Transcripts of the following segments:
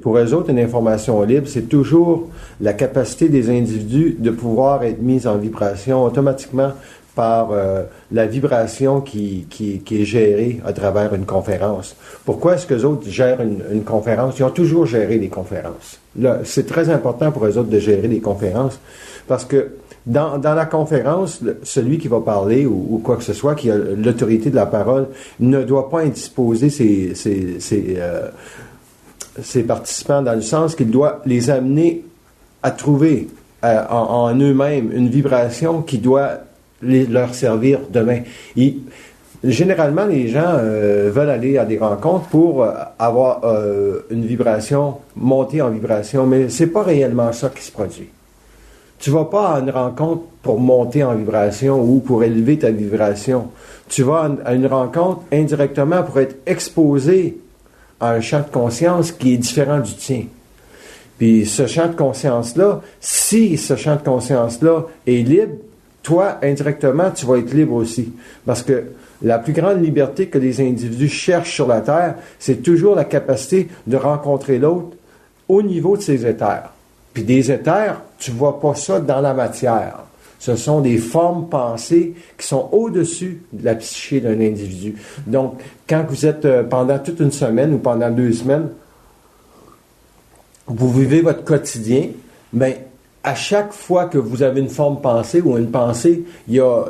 pour eux autres, une information libre, c'est toujours la capacité des individus de pouvoir être mis en vibration automatiquement par la vibration qui est gérée à travers une conférence. Pourquoi est-ce qu'eux autres gèrent une conférence? Ils ont toujours géré des conférences. Là, c'est très important pour eux autres de gérer des conférences parce que dans la conférence, celui qui va parler ou quoi que ce soit, qui a l'autorité de la parole, ne doit pas indisposer ses participants dans le sens qu'il doit les amener à trouver en eux-mêmes une vibration qui doit leur servir demain. Généralement, les gens veulent aller à des rencontres pour avoir une vibration, monter en vibration, mais c'est pas réellement ça qui se produit. Tu vas pas à une rencontre pour monter en vibration ou pour élever ta vibration. Tu vas à une rencontre indirectement pour être exposé à un champ de conscience qui est différent du tien. Puis ce champ de conscience-là, si ce champ de conscience-là est libre, toi, indirectement, tu vas être libre aussi. Parce que la plus grande liberté que les individus cherchent sur la Terre, c'est toujours la capacité de rencontrer l'autre au niveau de ses éthers. Puis des éthers, tu ne vois pas ça dans la matière. Ce sont des formes pensées qui sont au-dessus de la psyché d'un individu. Donc, quand vous êtes pendant toute une semaine ou pendant 2 semaines, vous vivez votre quotidien, mais à chaque fois que vous avez une forme pensée ou une pensée, il y a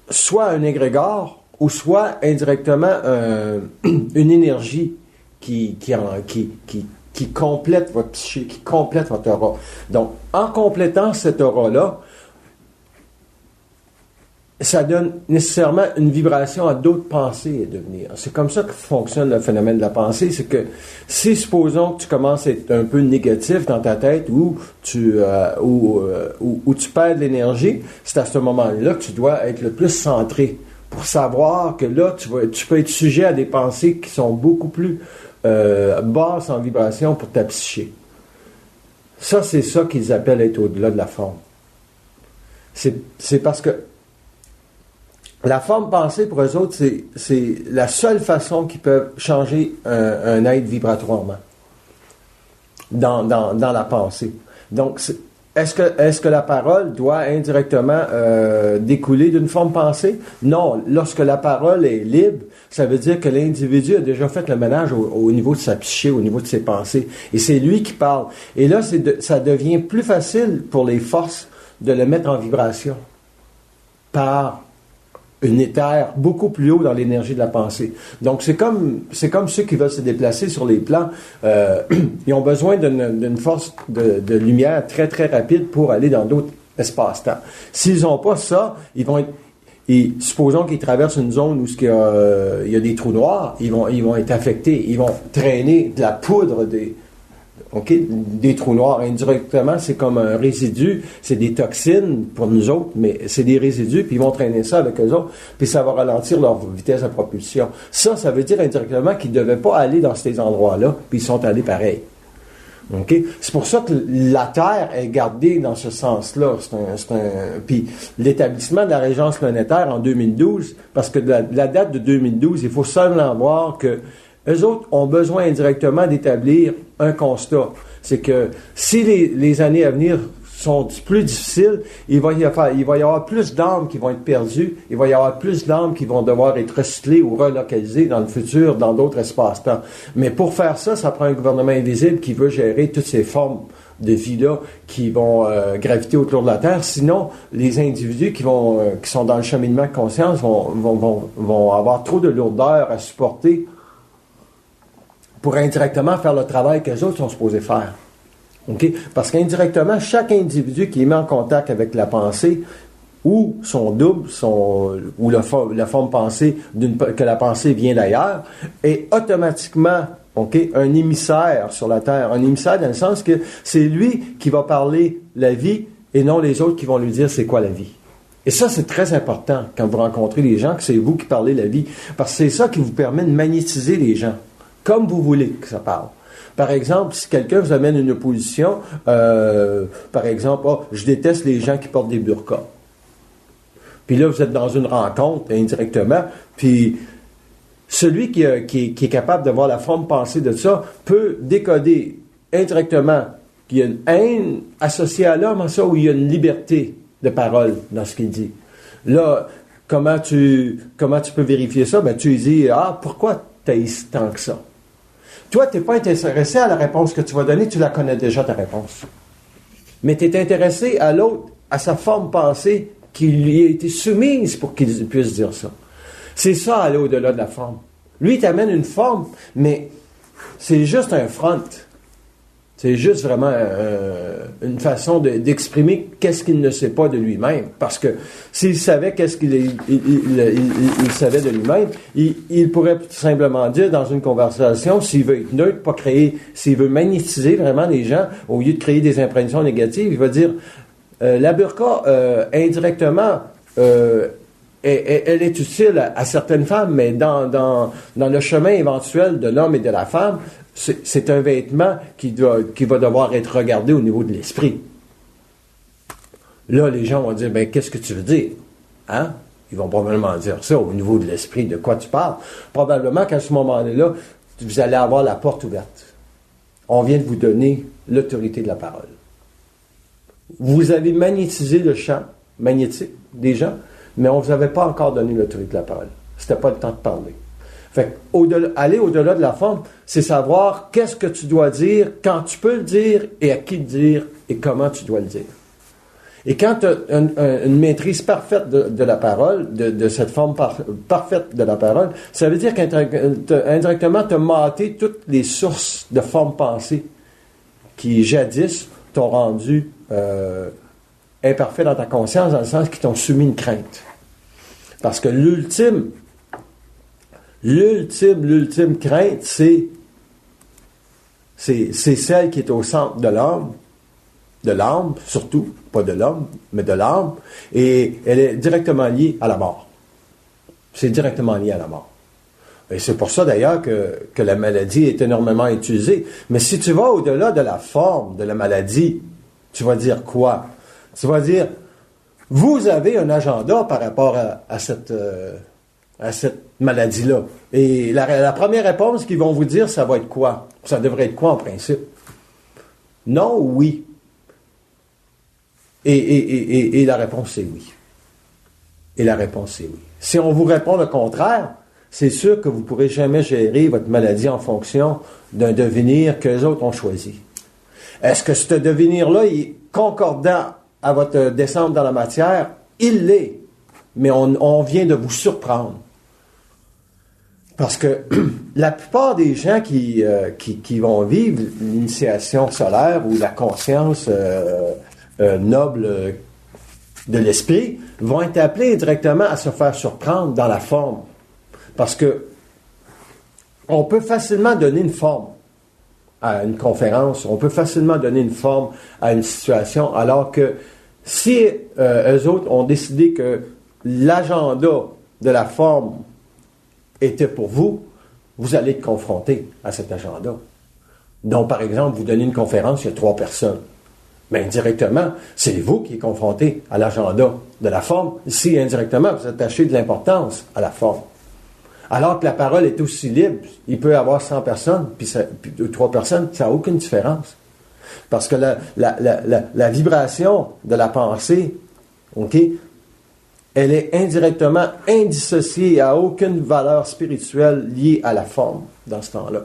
soit un égrégore ou soit indirectement une énergie qui complète votre psyché, qui complète votre aura. Donc, en complétant cette aura-là, ça donne nécessairement une vibration à d'autres pensées à devenir. C'est comme ça que fonctionne le phénomène de la pensée, c'est que si, supposons que tu commences à être un peu négatif dans ta tête ou tu perds de l'énergie, c'est à ce moment-là que tu dois être le plus centré pour savoir que là, tu peux être sujet à des pensées qui sont beaucoup plus basses en vibration pour ta psyché. Ça, c'est ça qu'ils appellent être au-delà de la forme. C'est parce que la forme pensée, pour eux autres, c'est la seule façon qu'ils peuvent changer un être vibratoirement dans la pensée. Donc, est-ce que la parole doit indirectement découler d'une forme pensée? Non. Lorsque la parole est libre, ça veut dire que l'individu a déjà fait le ménage au niveau de sa psyché, au niveau de ses pensées. Et c'est lui qui parle. Et là, ça devient plus facile pour les forces de le mettre en vibration par un éther beaucoup plus haut dans l'énergie de la pensée. Donc, c'est comme ceux qui veulent se déplacer sur les plans. Ils ont besoin d'une force de lumière très, très rapide pour aller dans d'autres espaces-temps. S'ils n'ont pas ça, ils vont être... Et supposons qu'ils traversent une zone où il y a des trous noirs, ils vont être affectés. Ils vont traîner de la poudre des trous noirs. Indirectement, c'est comme un résidu, c'est des toxines pour nous autres, mais c'est des résidus, puis ils vont traîner ça avec eux autres, puis ça va ralentir leur vitesse de propulsion. Ça veut dire indirectement qu'ils ne devaient pas aller dans ces endroits-là, puis ils sont allés pareil. Okay? C'est pour ça que la Terre est gardée dans ce sens-là. Puis l'établissement de la régence planétaire en 2012, parce que la date de 2012, il faut seulement voir que eux autres ont besoin indirectement d'établir un constat. C'est que si les années à venir sont plus difficiles, il va y avoir plus d'âmes qui vont être perdues, il va y avoir plus d'âmes qui vont devoir être recyclées ou relocalisées dans le futur, dans d'autres espaces-temps. Mais pour faire ça, ça prend un gouvernement invisible qui veut gérer toutes ces formes de vie-là qui vont graviter autour de la Terre. Sinon, les individus qui sont dans le cheminement de conscience vont avoir trop de lourdeur à supporter pour indirectement faire le travail que les autres sont supposés faire. Okay? Parce qu'indirectement, chaque individu qui est mis en contact avec la pensée, ou son double, ou la forme pensée, que la pensée vient d'ailleurs, est automatiquement un émissaire sur la Terre. Un émissaire dans le sens que c'est lui qui va parler la vie et non les autres qui vont lui dire c'est quoi la vie. Et ça, c'est très important quand vous rencontrez les gens, que c'est vous qui parlez la vie. Parce que c'est ça qui vous permet de magnétiser les gens. Comme vous voulez que ça parle. Par exemple, si quelqu'un vous amène une opposition, par exemple, je déteste les gens qui portent des burqas. Puis là, vous êtes dans une rencontre indirectement, puis celui qui est capable de voir la forme pensée de ça peut décoder indirectement qu'il y a une haine associée à l'homme, en ça, où il y a une liberté de parole dans ce qu'il dit. Là, comment tu peux vérifier ça? Ben, tu lui dis, pourquoi tu haïs tant que ça? Toi, tu n'es pas intéressé à la réponse que tu vas donner, tu la connais déjà, ta réponse. Mais tu es intéressé à l'autre, à sa forme pensée qui lui a été soumise pour qu'il puisse dire ça. C'est ça, aller au-delà de la forme. Lui, il t'amène une forme, mais c'est juste un front. C'est juste vraiment une façon d'exprimer qu'est-ce qu'il ne sait pas de lui-même. Parce que s'il savait qu'est-ce qu'il il savait de lui-même, il pourrait tout simplement dire dans une conversation, s'il veut être neutre, pas créer, s'il veut magnétiser vraiment les gens, au lieu de créer des impressions négatives, il va dire, la burqa, indirectement, elle est utile à certaines femmes, mais dans le chemin éventuel de l'homme et de la femme, c'est un vêtement qui va devoir être regardé au niveau de l'esprit. Là, les gens vont dire, qu'est-ce que tu veux dire? Hein? Ils vont probablement dire ça au niveau de l'esprit. De quoi tu parles? Probablement qu'à ce moment-là, vous allez avoir la porte ouverte. On vient de vous donner l'autorité de la parole. Vous avez magnétisé le champ magnétique des gens, mais on ne vous avait pas encore donné l'autorité de la parole. C'était pas le temps de parler. Fait aller au-delà de la forme, c'est savoir qu'est-ce que tu dois dire, quand tu peux le dire, et à qui le dire, et comment tu dois le dire. Et quand tu as une maîtrise parfaite de la parole, de cette forme parfaite de la parole, ça veut dire qu'indirectement, tu as maté toutes les sources de formes pensées qui, jadis, t'ont rendu imparfait dans ta conscience, dans le sens qu'ils t'ont soumis une crainte. Parce que l'ultime crainte, c'est celle qui est au centre de l'âme surtout, pas de l'homme, mais de l'âme, et elle est directement liée à la mort. C'est directement lié à la mort. Et c'est pour ça d'ailleurs que la maladie est énormément utilisée. Mais si tu vas au-delà de la forme de la maladie, tu vas dire quoi? Tu vas dire, vous avez un agenda par rapport à cette maladie-là. Et la première réponse qu'ils vont vous dire, ça va être quoi? Ça devrait être quoi en principe? Non ou oui? Et la réponse c'est oui. Et la réponse c'est oui. Si on vous répond le contraire, c'est sûr que vous ne pourrez jamais gérer votre maladie en fonction d'un devenir que les autres ont choisi. Est-ce que ce devenir-là est concordant à votre descente dans la matière? Il l'est. Mais on vient de vous surprendre. Parce que la plupart des gens qui vont vivre l'initiation solaire ou la conscience noble de l'esprit vont être appelés directement à se faire surprendre dans la forme. Parce que on peut facilement donner une forme à une conférence, on peut facilement donner une forme à une situation, alors que si eux autres ont décidé que l'agenda de la forme était pour vous, vous allez être confronté à cet agenda. Donc, par exemple, vous donnez une conférence, il y a 3 personnes. Mais indirectement, c'est vous qui êtes confronté à l'agenda de la forme. Si indirectement, vous attachez de l'importance à la forme. Alors que la parole est aussi libre, il peut y avoir 100 personnes, puis 3 personnes, ça n'a aucune différence. Parce que la vibration de la pensée, OK, elle est indirectement indissociée à aucune valeur spirituelle liée à la forme dans ce temps-là.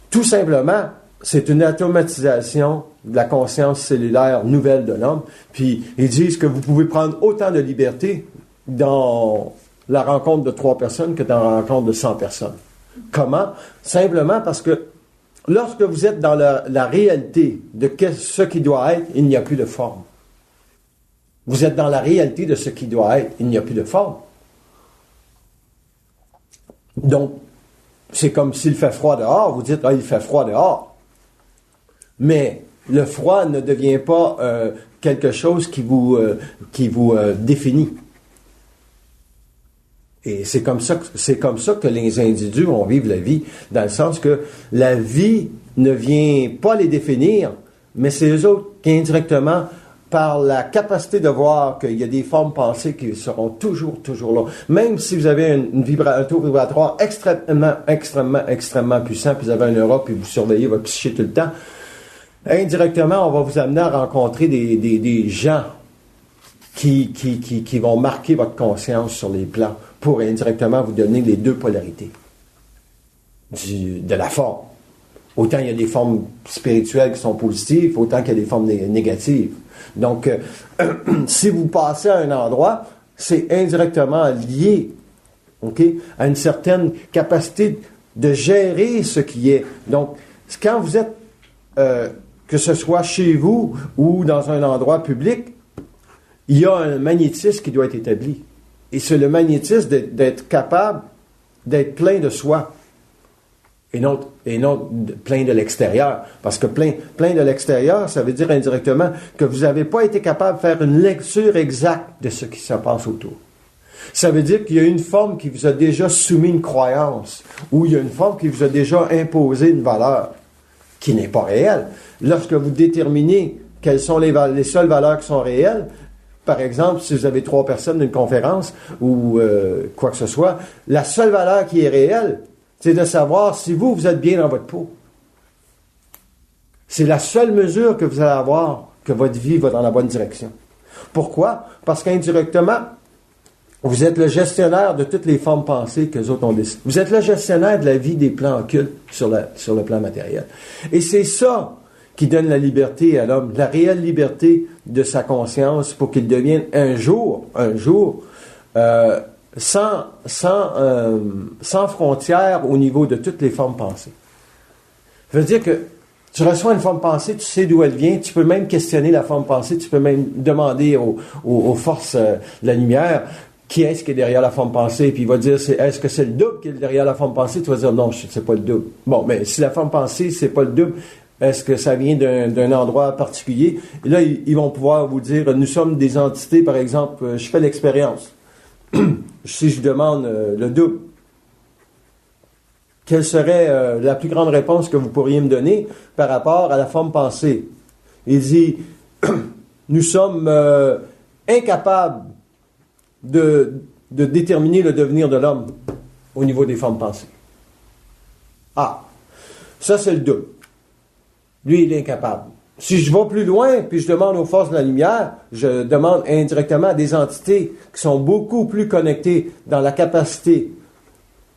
Tout simplement, c'est une automatisation de la conscience cellulaire nouvelle de l'homme. Puis ils disent que vous pouvez prendre autant de liberté dans la rencontre de 3 personnes que dans la rencontre de 100 personnes. Comment? Simplement parce que lorsque vous êtes dans la réalité de ce qui doit être, il n'y a plus de forme. Vous êtes dans la réalité de ce qui doit être, il n'y a plus de forme. Donc, c'est comme s'il fait froid dehors, vous dites, il fait froid dehors. Mais le froid ne devient pas quelque chose qui vous définit. Et c'est comme ça que les individus vont vivre la vie, dans le sens que la vie ne vient pas les définir, mais c'est eux autres qui indirectement par la capacité de voir qu'il y a des formes pensées qui seront toujours là. Même si vous avez un taux vibratoire extrêmement puissant, puis vous avez un aura, puis vous surveillez votre psyché tout le temps, indirectement, on va vous amener à rencontrer des gens qui vont marquer votre conscience sur les plans pour indirectement vous donner les deux polarités de la forme. Autant il y a des formes spirituelles qui sont positives, autant qu'il y a des formes négatives. Donc, si vous passez à un endroit, c'est indirectement lié, à une certaine capacité de gérer ce qui est. Donc, quand vous êtes, que ce soit chez vous ou dans un endroit public, il y a un magnétisme qui doit être établi. Et c'est le magnétisme d'être capable d'être plein de soi. Et non plein de l'extérieur. Parce que plein de l'extérieur, ça veut dire indirectement que vous n'avez pas été capable de faire une lecture exacte de ce qui se passe autour. Ça veut dire qu'il y a une forme qui vous a déjà soumis une croyance, ou il y a une forme qui vous a déjà imposé une valeur qui n'est pas réelle. Lorsque vous déterminez quelles sont les seules valeurs qui sont réelles, par exemple, si vous avez 3 personnes d'une conférence, ou quoi que ce soit, la seule valeur qui est réelle, c'est de savoir si vous êtes bien dans votre peau. C'est la seule mesure que vous allez avoir que votre vie va dans la bonne direction. Pourquoi? Parce qu'indirectement, vous êtes le gestionnaire de toutes les formes pensées que les autres ont décidé. Vous êtes le gestionnaire de la vie des plans occultes sur le plan matériel. Et c'est ça qui donne la liberté à l'homme, la réelle liberté de sa conscience pour qu'il devienne un jour, sans frontières au niveau de toutes les formes pensées. Ça veut dire que tu reçois une forme pensée, tu sais d'où elle vient, tu peux même questionner la forme pensée, tu peux même demander aux forces de la lumière qui est-ce qui est derrière la forme pensée, puis il va dire est-ce que c'est le double qui est derrière la forme pensée, tu vas dire non, c'est pas le double. Bon, mais si la forme pensée, c'est pas le double, est-ce que ça vient d'un endroit particulier? Et là, ils vont pouvoir vous dire nous sommes des entités, par exemple, je fais l'expérience. Si je demande le double, quelle serait la plus grande réponse que vous pourriez me donner par rapport à la forme pensée? Il dit, nous sommes incapables de déterminer le devenir de l'homme au niveau des formes pensées. Ah, ça c'est le double. Lui, il est incapable. Si je vais plus loin, puis je demande aux forces de la lumière, je demande indirectement à des entités qui sont beaucoup plus connectées dans la capacité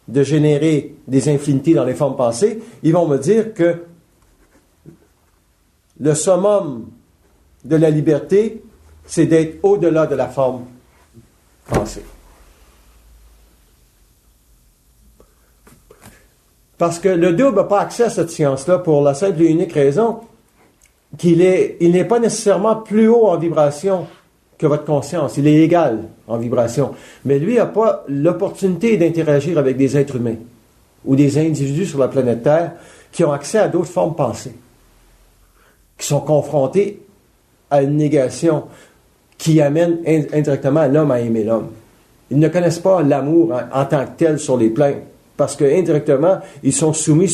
de générer des infinités dans les formes pensées, ils vont me dire que le summum de la liberté, c'est d'être au-delà de la forme pensée. Parce que le double n'a pas accès à cette science-là pour la simple et unique raison il n'est pas nécessairement plus haut en vibration que votre conscience. Il est égal en vibration. Mais lui n'a pas l'opportunité d'interagir avec des êtres humains ou des individus sur la planète Terre qui ont accès à d'autres formes pensées, qui sont confrontés à une négation qui amène indirectement l'homme à aimer l'homme. Ils ne connaissent pas l'amour en tant que tel sur les plans, parce que indirectement, ils sont soumis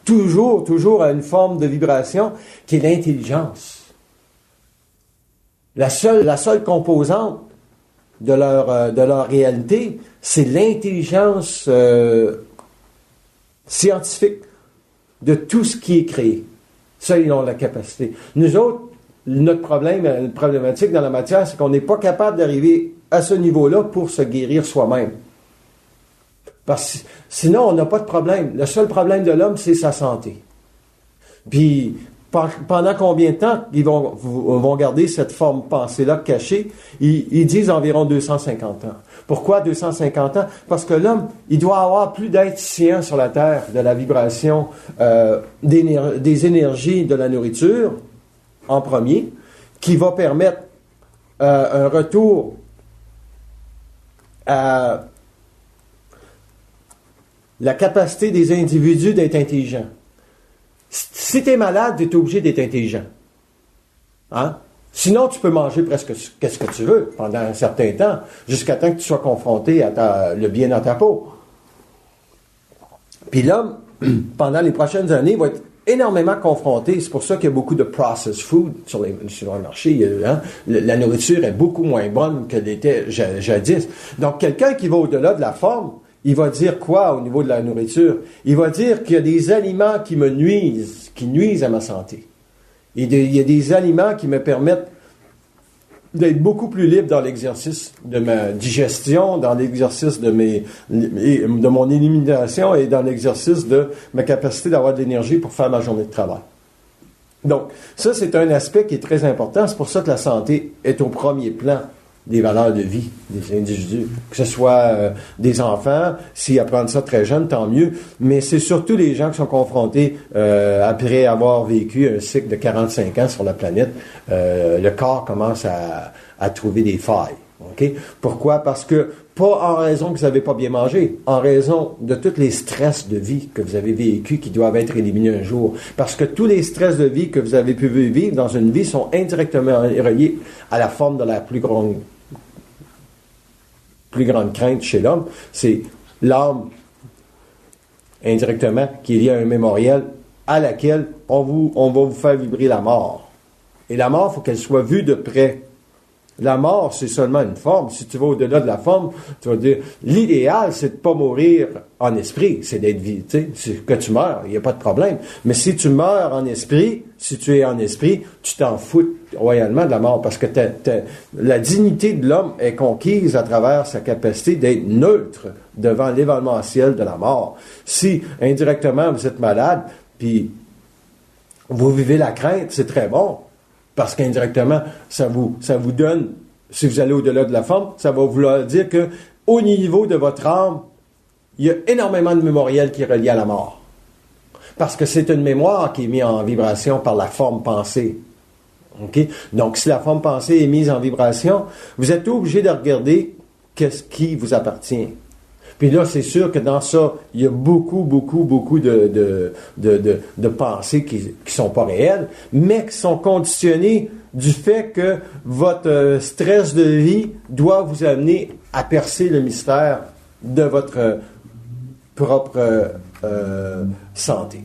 toujours à une forme de vibration qui est l'intelligence. La seule composante de leur réalité, c'est l'intelligence scientifique de tout ce qui est créé. Ça, ils ont la capacité. Nous autres, notre problématique dans la matière, c'est qu'on n'est pas capable d'arriver à ce niveau-là pour se guérir soi-même. Parce que sinon, on n'a pas de problème. Le seul problème de l'homme, c'est sa santé. Puis, pendant combien de temps ils vont garder cette forme pensée-là cachée? Ils disent environ 250 ans. Pourquoi 250 ans? Parce que l'homme, il doit avoir plus d'êtres scients sur la Terre, de la vibration des énergies de la nourriture, en premier, qui va permettre un retour à la capacité des individus d'être intelligents. Si tu es malade, tu es obligé d'être intelligent. Hein? Sinon, tu peux manger presque qu'est-ce que tu veux pendant un certain temps, jusqu'à temps que tu sois confronté à le bien dans ta peau. Puis l'homme, pendant les prochaines années, va être énormément confronté. C'est pour ça qu'il y a beaucoup de processed food sur le marché. Hein? La nourriture est beaucoup moins bonne qu'elle était jadis. Donc, quelqu'un qui va au-delà de la forme, il va dire quoi au niveau de la nourriture? Il va dire qu'il y a des aliments qui me nuisent, qui nuisent à ma santé. Il y a des aliments qui me permettent d'être beaucoup plus libre dans l'exercice de ma digestion, dans l'exercice de mon élimination et dans l'exercice de ma capacité d'avoir de l'énergie pour faire ma journée de travail. Donc, ça, c'est un aspect qui est très important. C'est pour ça que la santé est au premier plan des valeurs de vie des individus. Que ce soit des enfants, s'ils apprennent ça très jeunes, tant mieux. Mais c'est surtout les gens qui sont confrontés, après avoir vécu un cycle de 45 ans sur la planète, le corps commence à trouver des failles. Okay? Pourquoi? Parce que, pas en raison que vous n'avez pas bien mangé, en raison de tous les stress de vie que vous avez vécu qui doivent être éliminés un jour. Parce que tous les stress de vie que vous avez pu vivre dans une vie sont indirectement reliés à la forme de la plus grande crainte chez l'homme. C'est l'âme, indirectement, qui est liée à un mémorial à laquelle on va vous faire vibrer la mort. Et la mort, il faut qu'elle soit vue de près. La mort, c'est seulement une forme. Si tu vas au-delà de la forme, tu vas dire, l'idéal, c'est de ne pas mourir en esprit. C'est d'être vie, tu sais, que tu meurs, il n'y a pas de problème. Mais si tu meurs en esprit, si tu es en esprit, tu t'en fous royalement de la mort. Parce que la dignité de l'homme est conquise à travers sa capacité d'être neutre devant l'événementiel de la mort. Si, indirectement, vous êtes malade, puis vous vivez la crainte, c'est très bon. Parce qu'indirectement, ça vous donne, si vous allez au-delà de la forme, ça va vouloir dire que au niveau de votre âme, il y a énormément de mémoriel qui est relié à la mort. Parce que c'est une mémoire qui est mise en vibration par la forme pensée. Okay? Donc, si la forme pensée est mise en vibration, vous êtes obligé de regarder qu'est-ce qui vous appartient. Puis là, c'est sûr que dans ça, il y a beaucoup de pensées qui sont pas réelles, mais qui sont conditionnées du fait que votre stress de vie doit vous amener à percer le mystère de votre propre santé.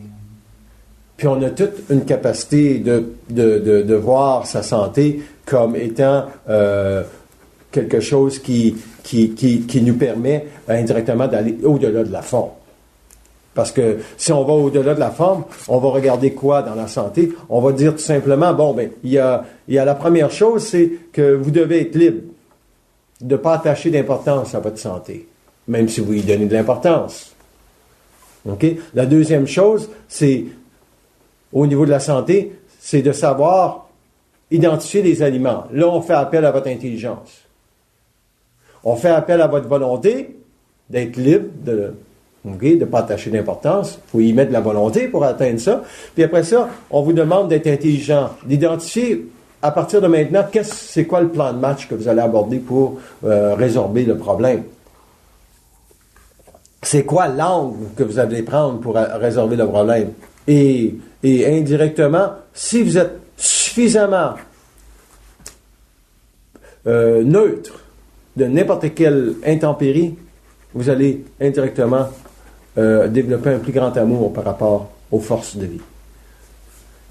Puis on a toute une capacité de voir sa santé comme étant quelque chose qui nous permet indirectement d'aller au-delà de la forme. Parce que si on va au-delà de la forme, on va regarder quoi dans la santé? On va dire tout simplement, il y a la première chose, c'est que vous devez être libre de ne pas attacher d'importance à votre santé, même si vous y donnez de l'importance. Okay? La deuxième chose, c'est, au niveau de la santé, c'est de savoir identifier les aliments. Là, on fait appel à votre intelligence. On fait appel à votre volonté d'être libre, de ne pas attacher d'importance. Il faut y mettre de la volonté pour atteindre ça. Puis après ça, on vous demande d'être intelligent, d'identifier à partir de maintenant, c'est quoi le plan de match que vous allez aborder pour résorber le problème. C'est quoi l'angle que vous allez prendre pour résorber le problème. Et indirectement, si vous êtes suffisamment neutre de n'importe quelle intempérie, vous allez indirectement développer un plus grand amour par rapport aux forces de vie.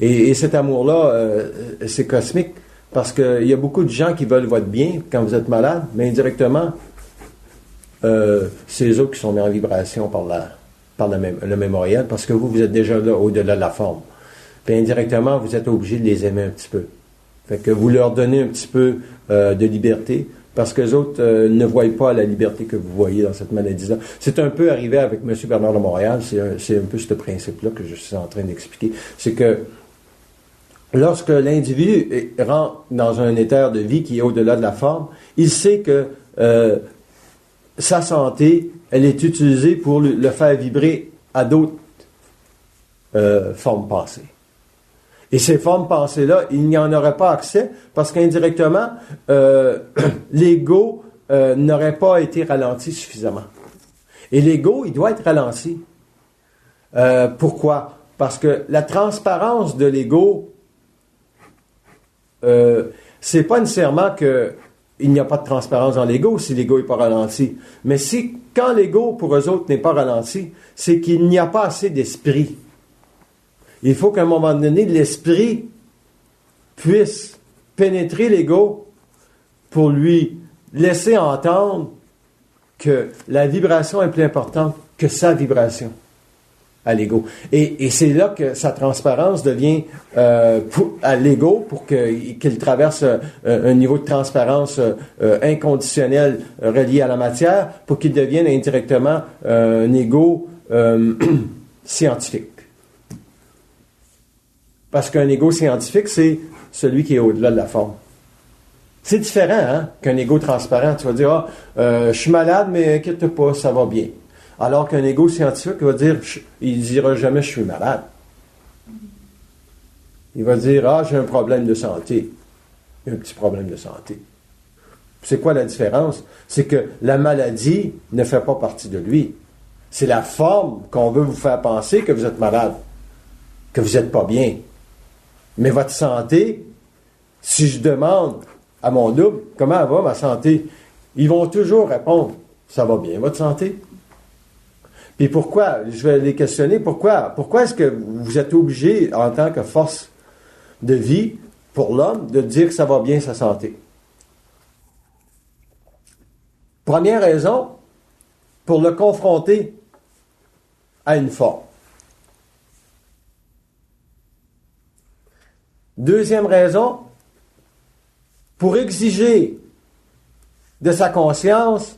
Et cet amour-là, c'est cosmique, parce qu'il y a beaucoup de gens qui veulent votre bien quand vous êtes malade, mais indirectement, c'est eux autres qui sont mis en vibration par le mémorial, parce que vous êtes déjà là, au-delà de la forme. Puis indirectement, vous êtes obligé de les aimer un petit peu. Fait que vous leur donnez un petit peu de liberté, parce que les autres ne voient pas la liberté que vous voyez dans cette maladie-là. C'est un peu arrivé avec M. Bernard de Montréal, c'est un peu ce principe-là que je suis en train d'expliquer. C'est que lorsque l'individu rentre dans un état de vie qui est au-delà de la forme, il sait que sa santé, elle est utilisée pour le faire vibrer à d'autres formes pensées. Et ces formes pensées-là, il n'y en aurait pas accès parce qu'indirectement, l'ego n'aurait pas été ralenti suffisamment. Et l'ego, il doit être ralenti. Pourquoi? Parce que la transparence de l'ego, c'est pas nécessairement qu'il n'y a pas de transparence dans l'ego si l'ego n'est pas ralenti. Mais quand l'ego, pour eux autres, n'est pas ralenti, c'est qu'il n'y a pas assez d'esprit. Il faut qu'à un moment donné, l'esprit puisse pénétrer l'ego pour lui laisser entendre que la vibration est plus importante que sa vibration à l'ego. Et c'est là que sa transparence devient à l'ego pour qu'il traverse un niveau de transparence inconditionnel relié à la matière pour qu'il devienne indirectement un ego scientifique. Parce qu'un ego scientifique, c'est celui qui est au-delà de la forme. C'est différent hein, qu'un ego transparent. Tu vas dire, je suis malade, mais inquiète pas, ça va bien. Alors qu'un ego scientifique va dire, il ne dira jamais je suis malade. Il va dire, j'ai un problème de santé. Un petit problème de santé. C'est quoi la différence? C'est que la maladie ne fait pas partie de lui. C'est la forme qu'on veut vous faire penser que vous êtes malade, que vous n'êtes pas bien. Mais votre santé, si je demande à mon double, comment va ma santé? Ils vont toujours répondre, ça va bien, votre santé? Puis pourquoi? Je vais les questionner. Pourquoi est-ce que vous êtes obligé, en tant que force de vie, pour l'homme, de dire que ça va bien sa santé? Première raison, pour le confronter à une forme. Deuxième raison, pour exiger de sa conscience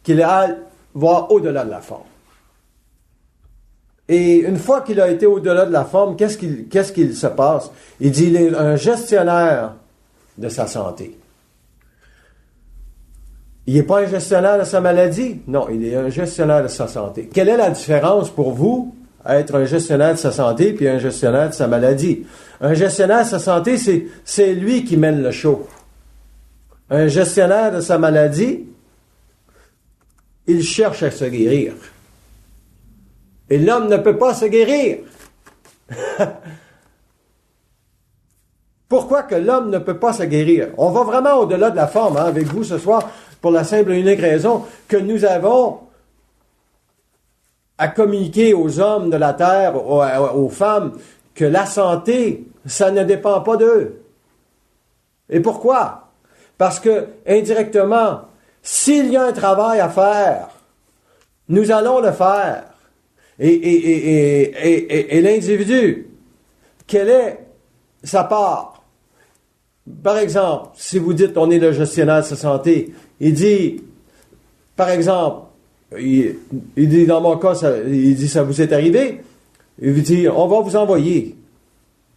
qu'il aille voir au-delà de la forme. Et une fois qu'il a été au-delà de la forme, qu'est-ce qu'il se passe? Il dit, il est un gestionnaire de sa santé. Il n'est pas un gestionnaire de sa maladie? Non, il est un gestionnaire de sa santé. Quelle est la différence pour vous à être un gestionnaire de sa santé puis un gestionnaire de sa maladie? Un gestionnaire de sa santé, c'est lui qui mène le show. Un gestionnaire de sa maladie, il cherche à se guérir. Et l'homme ne peut pas se guérir. Pourquoi que l'homme ne peut pas se guérir? On va vraiment au-delà de la forme avec vous ce soir pour la simple et unique raison que nous avons à communiquer aux hommes de la terre, aux femmes, que la santé, ça ne dépend pas d'eux. Et pourquoi? Parce que, indirectement, s'il y a un travail à faire, nous allons le faire. Et l'individu, quelle est sa part? Par exemple, si vous dites on est le gestionnaire de sa santé, il dit, par exemple, il dit dans mon cas, il dit ça vous est arrivé, il vous dit on va vous envoyer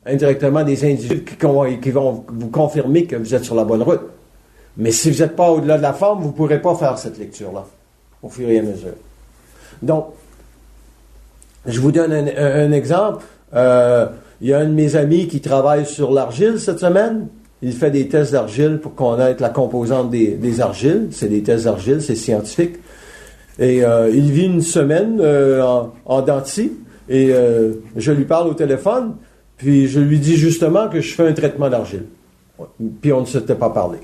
indirectement des individus qui vont vous confirmer que vous êtes sur la bonne route. Mais si vous n'êtes pas au-delà de la forme, vous ne pourrez pas faire cette lecture-là, au fur et à mesure. Donc, je vous donne un exemple. Il y a un de mes amis qui travaille sur l'argile cette semaine. Il fait des tests d'argile pour connaître la composante des argiles. C'est des tests d'argile, c'est scientifique. Et il vit une semaine en dents de scie. Et je lui parle au téléphone, puis je lui dis justement que je fais un traitement d'argile. Puis on ne s'était pas parlé.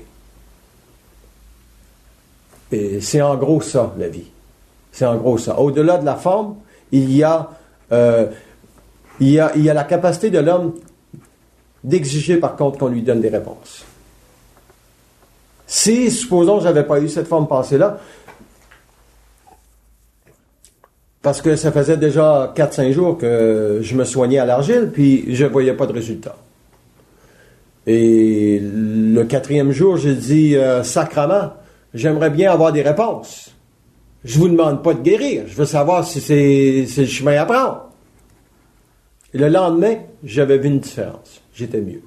Et c'est en gros ça, la vie. C'est en gros ça. Au-delà de la forme, il y a la capacité de l'homme d'exiger, par contre, qu'on lui donne des réponses. Si, supposons, je n'avais pas eu cette forme passée-là, parce que ça faisait déjà 4-5 jours que je me soignais à l'argile, puis je ne voyais pas de résultat. Et le 4e jour, j'ai dit, sacrement, j'aimerais bien avoir des réponses. Je ne vous demande pas de guérir, je veux savoir si c'est le chemin à prendre. Et le lendemain, j'avais vu une différence. J'étais mieux.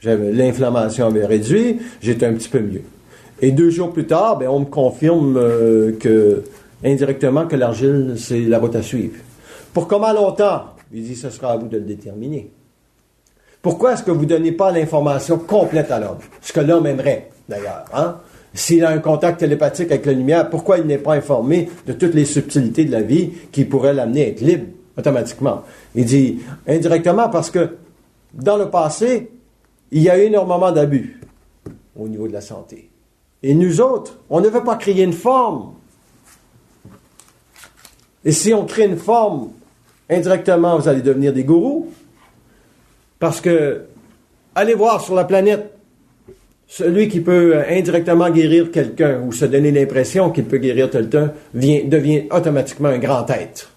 L'inflammation avait réduit, j'étais un petit peu mieux. Et 2 jours plus tard, on me confirme indirectement que l'argile, c'est la route à suivre. Pour comment longtemps? Il dit, ce sera à vous de le déterminer. Pourquoi est-ce que vous ne donnez pas l'information complète à l'homme? Ce que l'homme aimerait, d'ailleurs. Hein? S'il a un contact télépathique avec la lumière, pourquoi il n'est pas informé de toutes les subtilités de la vie qui pourraient l'amener à être libre automatiquement? Il dit, indirectement, parce que dans le passé, il y a eu énormément d'abus au niveau de la santé. Et nous autres, on ne veut pas créer une forme. Et si on crée une forme indirectement, vous allez devenir des gourous. Parce que, allez voir sur la planète, celui qui peut indirectement guérir quelqu'un ou se donner l'impression qu'il peut guérir quelqu'un devient automatiquement un grand être.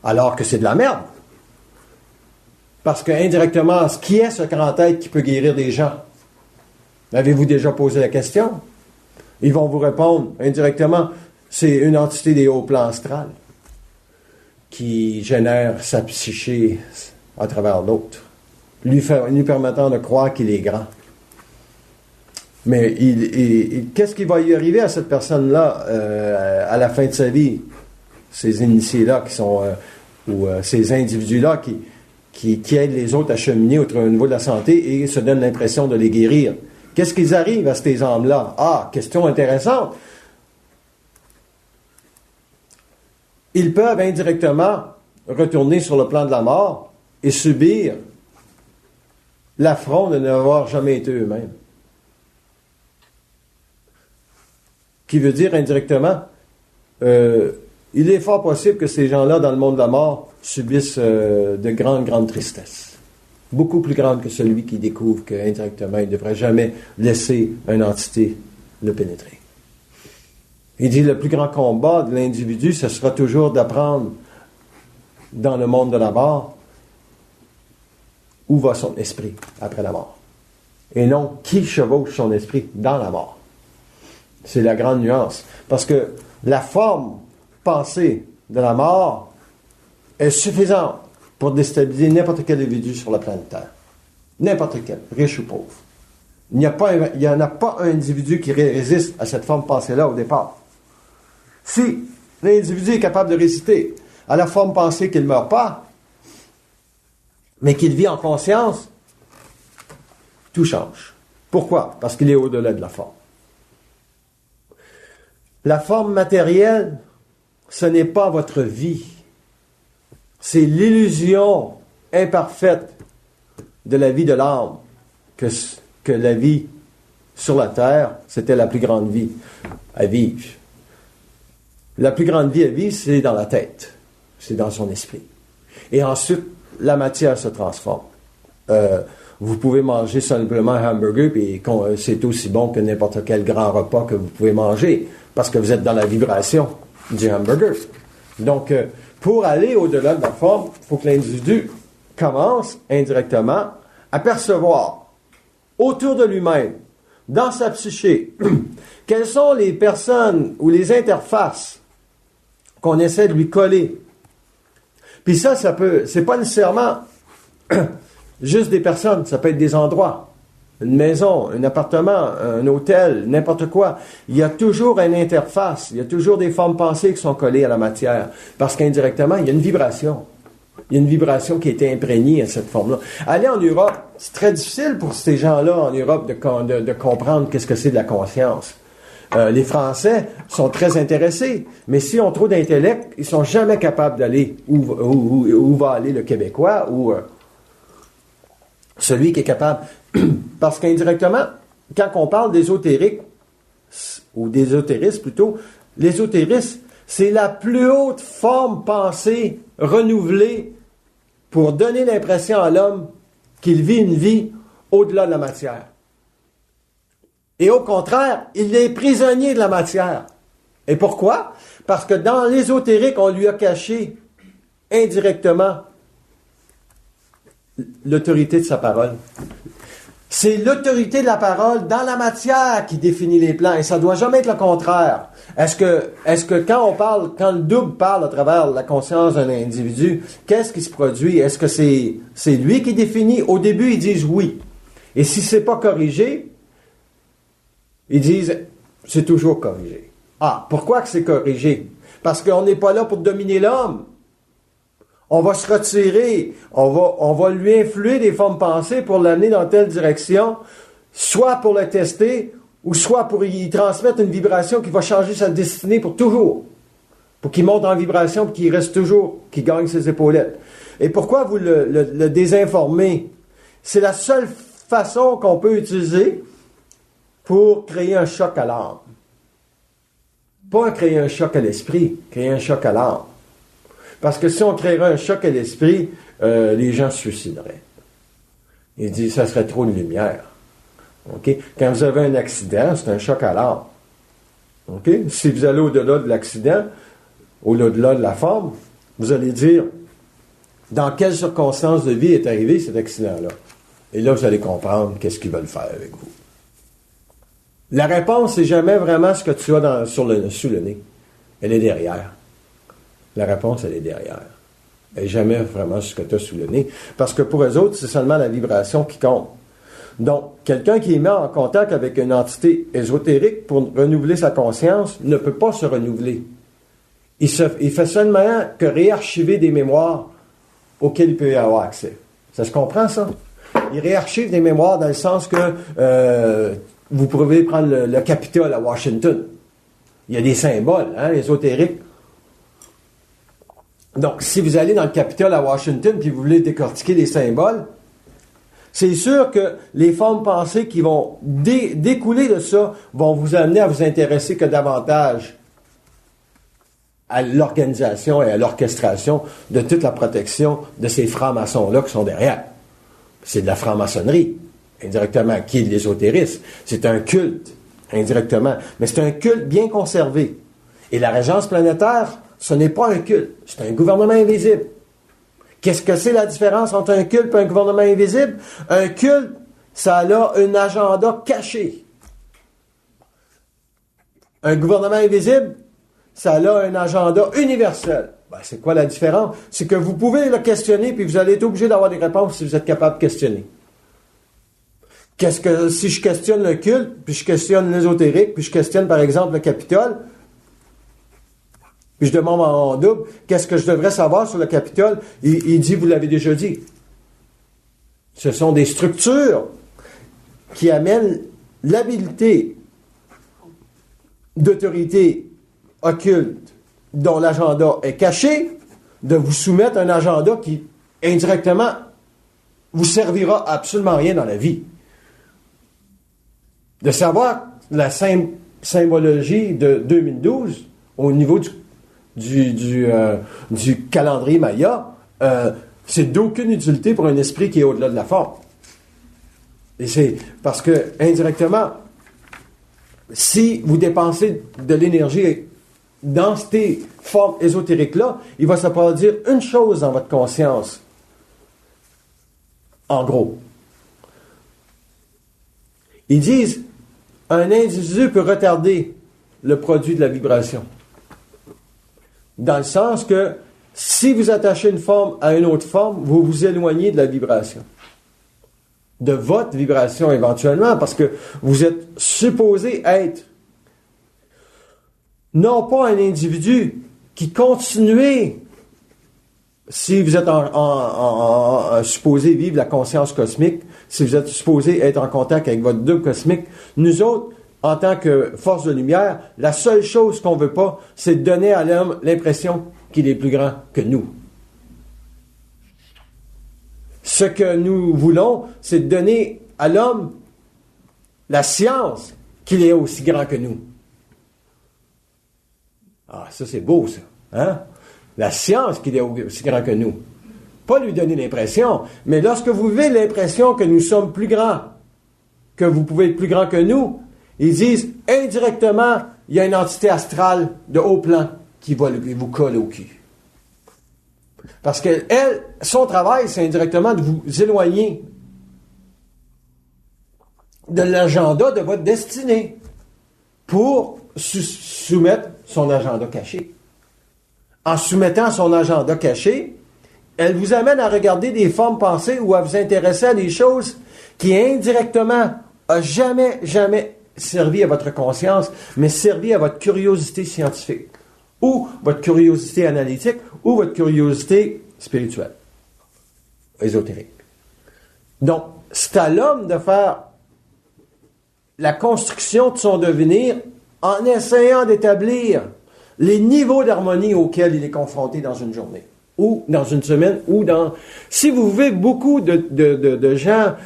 Alors que c'est de la merde. Parce que indirectement, qui est ce grand être qui peut guérir des gens? Avez-vous déjà posé la question? Ils vont vous répondre indirectement, c'est une entité des hauts plans astrales qui génère sa psyché à travers l'autre, lui permettant de croire qu'il est grand. Mais qu'est-ce qui va y arriver à cette personne-là à la fin de sa vie? Ces initiés-là qui sont, ou ces individus-là qui aident les autres à cheminer au niveau de la santé et se donnent l'impression de les guérir. Qu'est-ce qu'ils arrivent à ces âmes-là? Ah, question intéressante. Ils peuvent indirectement retourner sur le plan de la mort et subir l'affront de n'avoir jamais été eux-mêmes. Qui veut dire indirectement, il est fort possible que ces gens-là, dans le monde de la mort, subissent de grandes tristesses. Beaucoup plus grandes que celui qui découvre qu'indirectement, il ne devrait jamais laisser une entité le pénétrer. Il dit, le plus grand combat de l'individu, ce sera toujours d'apprendre dans le monde de la mort où va son esprit après la mort. Et non qui chevauche son esprit dans la mort. C'est la grande nuance. Parce que la forme pensée de la mort est suffisante pour déstabiliser n'importe quel individu sur la planète Terre. N'importe quel, riche ou pauvre. Il n'y en a pas un individu qui résiste à cette forme pensée-là au départ. Si l'individu est capable de résister à la forme pensée qu'il ne meurt pas, mais qu'il vit en conscience, tout change. Pourquoi? Parce qu'il est au-delà de la forme. La forme matérielle, ce n'est pas votre vie. C'est l'illusion imparfaite de la vie de l'âme que la vie sur la terre, c'était la plus grande vie à vivre. La plus grande vie à vivre, c'est dans la tête. C'est dans son esprit. Et ensuite, la matière se transforme. Vous pouvez manger simplement un hamburger, puis c'est aussi bon que n'importe quel grand repas que vous pouvez manger, parce que vous êtes dans la vibration du hamburger. Donc, pour aller au-delà de la forme, il faut que l'individu commence indirectement à percevoir autour de lui-même, dans sa psyché, quelles sont les personnes ou les interfaces qu'on essaie de lui coller. Puis ça c'est pas nécessairement juste des personnes, ça peut être des endroits, une maison, un appartement, un hôtel, n'importe quoi. Il y a toujours une interface, il y a toujours des formes pensées qui sont collées à la matière, parce qu'indirectement, il y a une vibration. Il y a une vibration qui a été imprégnée à cette forme-là. Aller en Europe, c'est très difficile pour ces gens-là en Europe de comprendre qu'est-ce que c'est de la conscience. Les Français sont très intéressés, mais s'ils ont trop d'intellect, ils sont jamais capables d'aller où va aller le Québécois ou celui qui est capable. Parce qu'indirectement, quand on parle d'ésotérique, ou d'ésotérisme plutôt, l'ésotérisme, c'est la plus haute forme pensée renouvelée pour donner l'impression à l'homme qu'il vit une vie au-delà de la matière. Et au contraire, il est prisonnier de la matière. Et pourquoi? Parce que dans l'ésotérique, on lui a caché indirectement l'autorité de sa parole. C'est l'autorité de la parole dans la matière qui définit les plans, et ça ne doit jamais être le contraire. Est-ce que quand le double parle à travers la conscience d'un individu, qu'est-ce qui se produit? Est-ce que c'est lui qui définit? Au début, ils disent oui. Et si c'est pas corrigé, ils disent c'est toujours corrigé. Ah, pourquoi que c'est corrigé? Parce qu'on n'est pas là pour dominer l'homme. On va se retirer, on va lui influer des formes pensées pour l'amener dans telle direction, soit pour le tester, ou soit pour y transmettre une vibration qui va changer sa destinée pour toujours. Pour qu'il monte en vibration, pour qu'il reste toujours, qu'il gagne ses épaulettes. Et pourquoi vous le désinformez? C'est la seule façon qu'on peut utiliser pour créer un choc à l'âme. Pas créer un choc à l'esprit, créer un choc à l'âme. Parce que si on créerait un choc à l'esprit, les gens se suicideraient. Il dit, ça serait trop de lumière. OK? Quand vous avez un accident, c'est un choc à l'âme. OK? Si vous allez au-delà de l'accident, au-delà de la forme, vous allez dire, dans quelles circonstances de vie est arrivé cet accident-là? Et là, vous allez comprendre qu'est-ce qu'ils veulent faire avec vous. La réponse, c'est jamais vraiment ce que tu as sous le nez. Elle est derrière. La réponse, elle est derrière. Elle n'est jamais vraiment ce que tu as sous le nez. Parce que pour eux autres, c'est seulement la vibration qui compte. Donc, quelqu'un qui est mis en contact avec une entité ésotérique pour renouveler sa conscience ne peut pas se renouveler. Il fait seulement que réarchiver des mémoires auxquelles il peut y avoir accès. Ça se comprend, ça? Il réarchive des mémoires dans le sens que vous pouvez prendre le Capitole à Washington. Il y a des symboles, ésotériques. Donc, si vous allez dans le Capitole à Washington puis vous voulez décortiquer les symboles, c'est sûr que les formes pensées qui vont découler de ça vont vous amener à vous intéresser que davantage à l'organisation et à l'orchestration de toute la protection de ces francs-maçons-là qui sont derrière. C'est de la franc-maçonnerie, indirectement, qui est de l'ésotérisme. C'est un culte, indirectement. Mais c'est un culte bien conservé. Et la régence planétaire, ce n'est pas un culte, c'est un gouvernement invisible. Qu'est-ce que c'est la différence entre un culte et un gouvernement invisible? Un culte, ça a un agenda caché. Un gouvernement invisible, ça a un agenda universel. C'est quoi la différence? C'est que vous pouvez le questionner, puis vous allez être obligé d'avoir des réponses si vous êtes capable de questionner. Si je questionne le culte, puis je questionne l'ésotérique, puis je questionne par exemple le Capitole, puis je demande en double, qu'est-ce que je devrais savoir sur le Capitole? Il dit, vous l'avez déjà dit. Ce sont des structures qui amènent l'habilité d'autorité occulte dont l'agenda est caché, de vous soumettre un agenda qui, indirectement, vous servira à absolument rien dans la vie. De savoir la symbologie de 2012 au niveau du calendrier Maya, c'est d'aucune utilité pour un esprit qui est au-delà de la forme. Et c'est parce que, indirectement, si vous dépensez de l'énergie dans ces formes ésotériques-là, il va se produire une chose dans votre conscience. En gros. Ils disent, un individu peut retarder le produit de la vibration. Dans le sens que, si vous attachez une forme à une autre forme, vous vous éloignez de la vibration. De votre vibration éventuellement, parce que vous êtes supposé être non pas un individu qui continue, si vous êtes supposé vivre la conscience cosmique, si vous êtes supposé être en contact avec votre double cosmique, nous autres, en tant que force de lumière, la seule chose qu'on ne veut pas, c'est de donner à l'homme l'impression qu'il est plus grand que nous. Ce que nous voulons, c'est de donner à l'homme la science qu'il est aussi grand que nous. Ah, ça c'est beau, ça. Hein? La science qu'il est aussi grand que nous. Pas lui donner l'impression, mais lorsque vous vivez l'impression que nous sommes plus grands, que vous pouvez être plus grand que nous, ils disent, indirectement, il y a une entité astrale de haut plan qui va vous coller au cul. Parce que elle, son travail, c'est indirectement de vous éloigner de l'agenda de votre destinée pour soumettre son agenda caché. En soumettant son agenda caché, elle vous amène à regarder des formes pensées ou à vous intéresser à des choses qui indirectement n'ont jamais servi à votre conscience, mais servi à votre curiosité scientifique, ou votre curiosité analytique, ou votre curiosité spirituelle, ésotérique. Donc, c'est à l'homme de faire la construction de son devenir en essayant d'établir les niveaux d'harmonie auxquels il est confronté dans une journée, ou dans une semaine, ou dans... Si vous vivez beaucoup de gens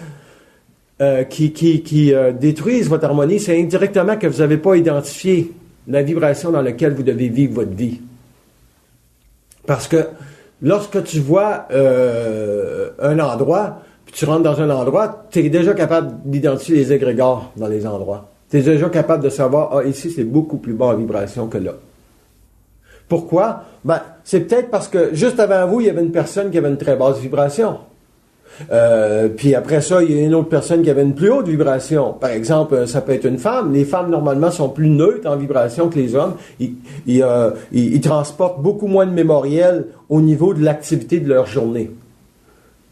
qui détruisent votre harmonie, c'est indirectement que vous n'avez pas identifié la vibration dans laquelle vous devez vivre votre vie. Parce que lorsque tu vois un endroit, puis tu rentres dans un endroit, tu es déjà capable d'identifier les égrégores dans les endroits. Tu es déjà capable de savoir, ici c'est beaucoup plus bas en vibration que là. Pourquoi? C'est peut-être parce que juste avant vous, il y avait une personne qui avait une très basse vibration. Puis après ça, il y a une autre personne qui avait une plus haute vibration. Par exemple, ça peut être une femme. Les femmes, normalement, sont plus neutres en vibration que les hommes. Ils transportent beaucoup moins de mémoriel au niveau de l'activité de leur journée.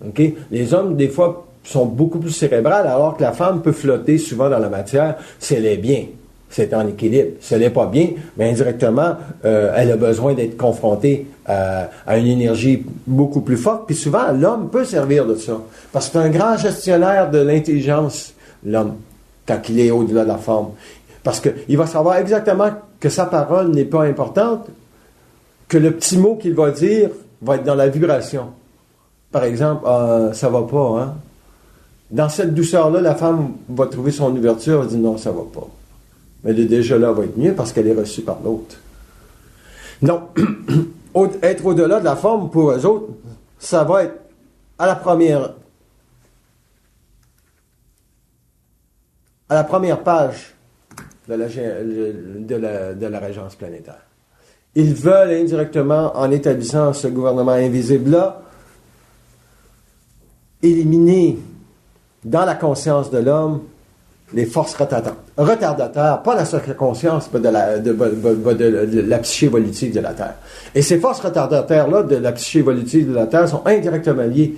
Okay? Les hommes, des fois, sont beaucoup plus cérébrales, alors que la femme peut flotter souvent dans la matière si elle est bien. C'est en équilibre. Si elle n'est pas bien, mais indirectement, elle a besoin d'être confrontée à une énergie beaucoup plus forte. Puis souvent, l'homme peut servir de ça. Parce que c'est un grand gestionnaire de l'intelligence, l'homme, quand il est au-delà de la forme. Parce qu'il va savoir exactement que sa parole n'est pas importante, que le petit mot qu'il va dire va être dans la vibration. Par exemple, ça va pas, hein? Dans cette douceur-là, la femme va trouver son ouverture, elle va dire non, ça va pas. Mais déjà là, va être mieux parce qu'elle est reçue par l'autre. Donc, être au-delà de la forme, pour eux autres, ça va être à la première page de la régence planétaire. Ils veulent indirectement, en établissant ce gouvernement invisible-là, éliminer dans la conscience de l'homme les forces retardataires, pas la seule conscience, mais de la psyché évolutive de la Terre. Et ces forces retardataires-là de la psyché évolutive de la Terre sont indirectement liées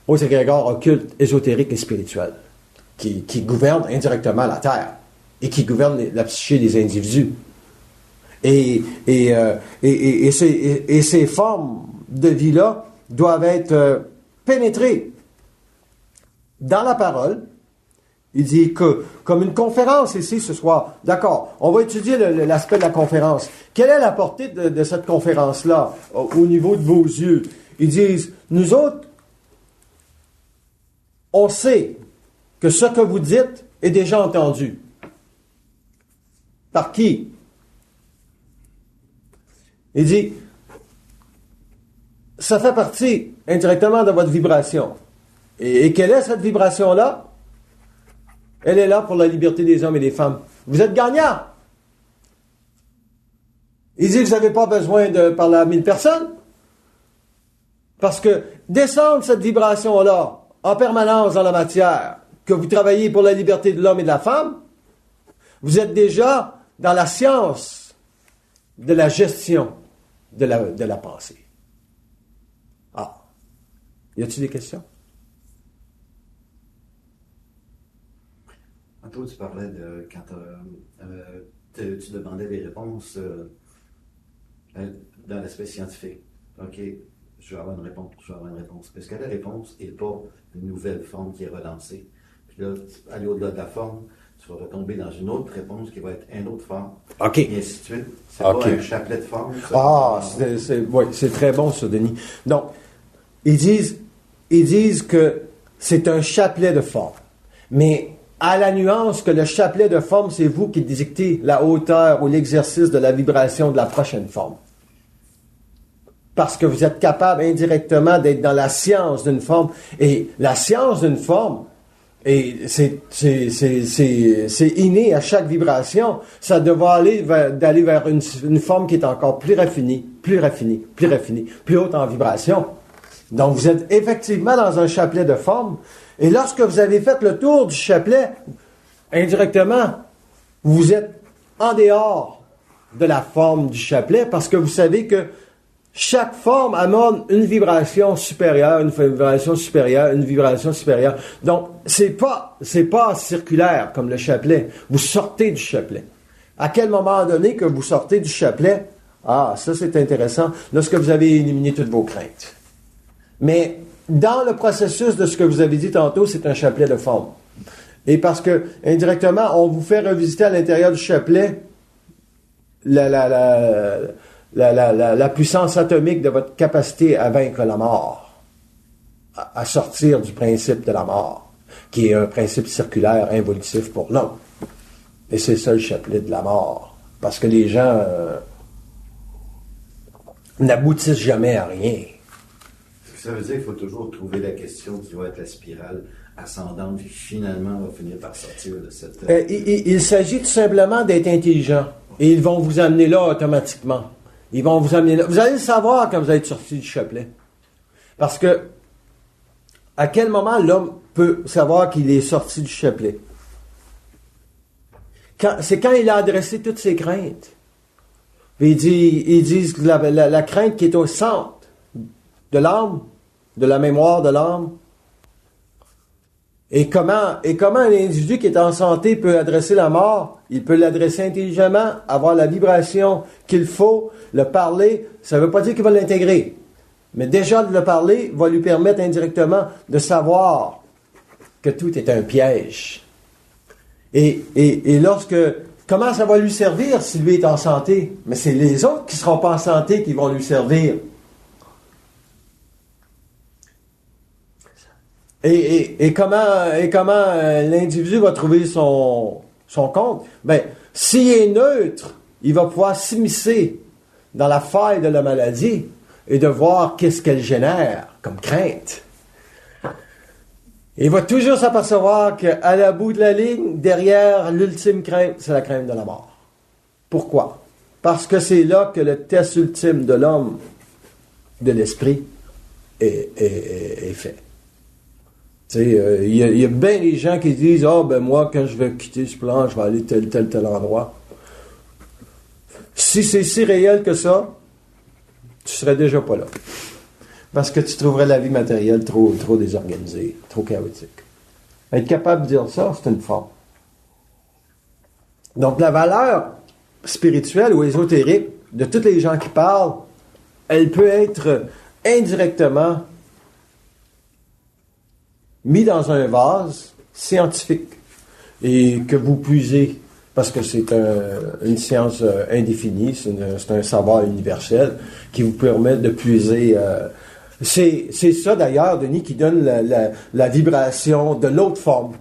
aux égrégores occultes, ésotériques et spirituels, qui gouvernent indirectement la Terre et qui gouvernent la psyché des individus. Et ces formes de vie-là doivent être pénétrées dans la parole. Il dit que, comme une conférence ici ce soir, d'accord, on va étudier l'aspect de la conférence. Quelle est la portée de cette conférence-là au niveau de vos yeux? Ils disent, nous autres, on sait que ce que vous dites est déjà entendu. Par qui? Il dit, ça fait partie indirectement de votre vibration. Et quelle est cette vibration-là? Elle est là pour la liberté des hommes et des femmes. Vous êtes gagnants. Il dit, vous n'avez pas besoin de parler à 1000 personnes. Parce que descendre cette vibration-là en permanence dans la matière, que vous travaillez pour la liberté de l'homme et de la femme, vous êtes déjà dans la science de la gestion de la pensée. Ah. Y a-t-il des questions? Toi, tu parlais de quand tu demandais des réponses dans l'aspect scientifique. OK, je vais avoir une réponse, Est-ce que la réponse n'est pas une nouvelle forme qui est relancée? Puis là, aller au-delà de la forme, tu vas retomber dans une autre réponse qui va être une autre forme. OK. Et ainsi de suite. C'est pas un chapelet de forme. C'est très bon ça, Denis. Donc, ils disent que c'est un chapelet de forme. Mais à la nuance que le chapelet de forme, c'est vous qui dictez la hauteur ou l'exercice de la vibration de la prochaine forme. Parce que vous êtes capable indirectement d'être dans la science d'une forme. Et la science d'une forme, et c'est inné à chaque vibration, ça devra d'aller vers une forme qui est encore plus raffinée, plus haute en vibration. Donc vous êtes effectivement dans un chapelet de forme. Et lorsque vous avez fait le tour du chapelet, indirectement, vous êtes en dehors de la forme du chapelet parce que vous savez que chaque forme amène une vibration supérieure, une vibration supérieure, une vibration supérieure. Donc, c'est pas circulaire comme le chapelet. Vous sortez du chapelet. À quel moment donné que vous sortez du chapelet? Ah, ça c'est intéressant. Lorsque vous avez éliminé toutes vos craintes. Mais dans le processus de ce que vous avez dit tantôt, c'est un chapelet de forme. Et parce que, indirectement, on vous fait revisiter à l'intérieur du chapelet la puissance atomique de votre capacité à vaincre la mort, à sortir du principe de la mort, qui est un principe circulaire involutif pour l'homme. Et c'est ça le chapelet de la mort. Parce que les gens n'aboutissent jamais à rien. Ça veut dire qu'il faut toujours trouver la question qui va être la spirale ascendante qui finalement va finir par sortir de cette... Il s'agit tout simplement d'être intelligent. Et ils vont vous amener là automatiquement. Ils vont vous amener là. Vous allez le savoir quand vous allez sortir du chapelet. Parce que, à quel moment l'homme peut savoir qu'il est sorti du chapelet? C'est quand il a adressé toutes ses craintes. Puis ils disent que la crainte qui est au centre de l'âme, de la mémoire de l'âme. Et comment un individu qui est en santé peut adresser la mort? Il peut l'adresser intelligemment, avoir la vibration qu'il faut, le parler. Ça ne veut pas dire qu'il va l'intégrer. Mais déjà de le parler va lui permettre indirectement de savoir que tout est un piège. Et lorsque... Comment ça va lui servir si lui est en santé? Mais c'est les autres qui ne seront pas en santé qui vont lui servir. Et comment l'individu va trouver son compte? Ben, s'il est neutre, il va pouvoir s'immiscer dans la faille de la maladie et de voir qu'est-ce qu'elle génère comme crainte. Il va toujours s'apercevoir qu'à la bout de la ligne, derrière l'ultime crainte, c'est la crainte de la mort. Pourquoi? Parce que c'est là que le test ultime de l'homme, de l'esprit, est fait. Tu sais, il y a bien des gens qui disent « Ah, ben moi, quand je vais quitter ce plan, je vais aller tel endroit. » Si c'est si réel que ça, tu serais déjà pas là. Parce que tu trouverais la vie matérielle trop désorganisée, trop chaotique. Être capable de dire ça, c'est une forme. Donc, la valeur spirituelle ou ésotérique de tous les gens qui parlent, elle peut être indirectement mise dans un vase scientifique et que vous puisez, parce que c'est une science indéfinie, c'est un savoir universel qui vous permet de puiser... C'est ça d'ailleurs, Denis, qui donne la vibration de l'autre forme.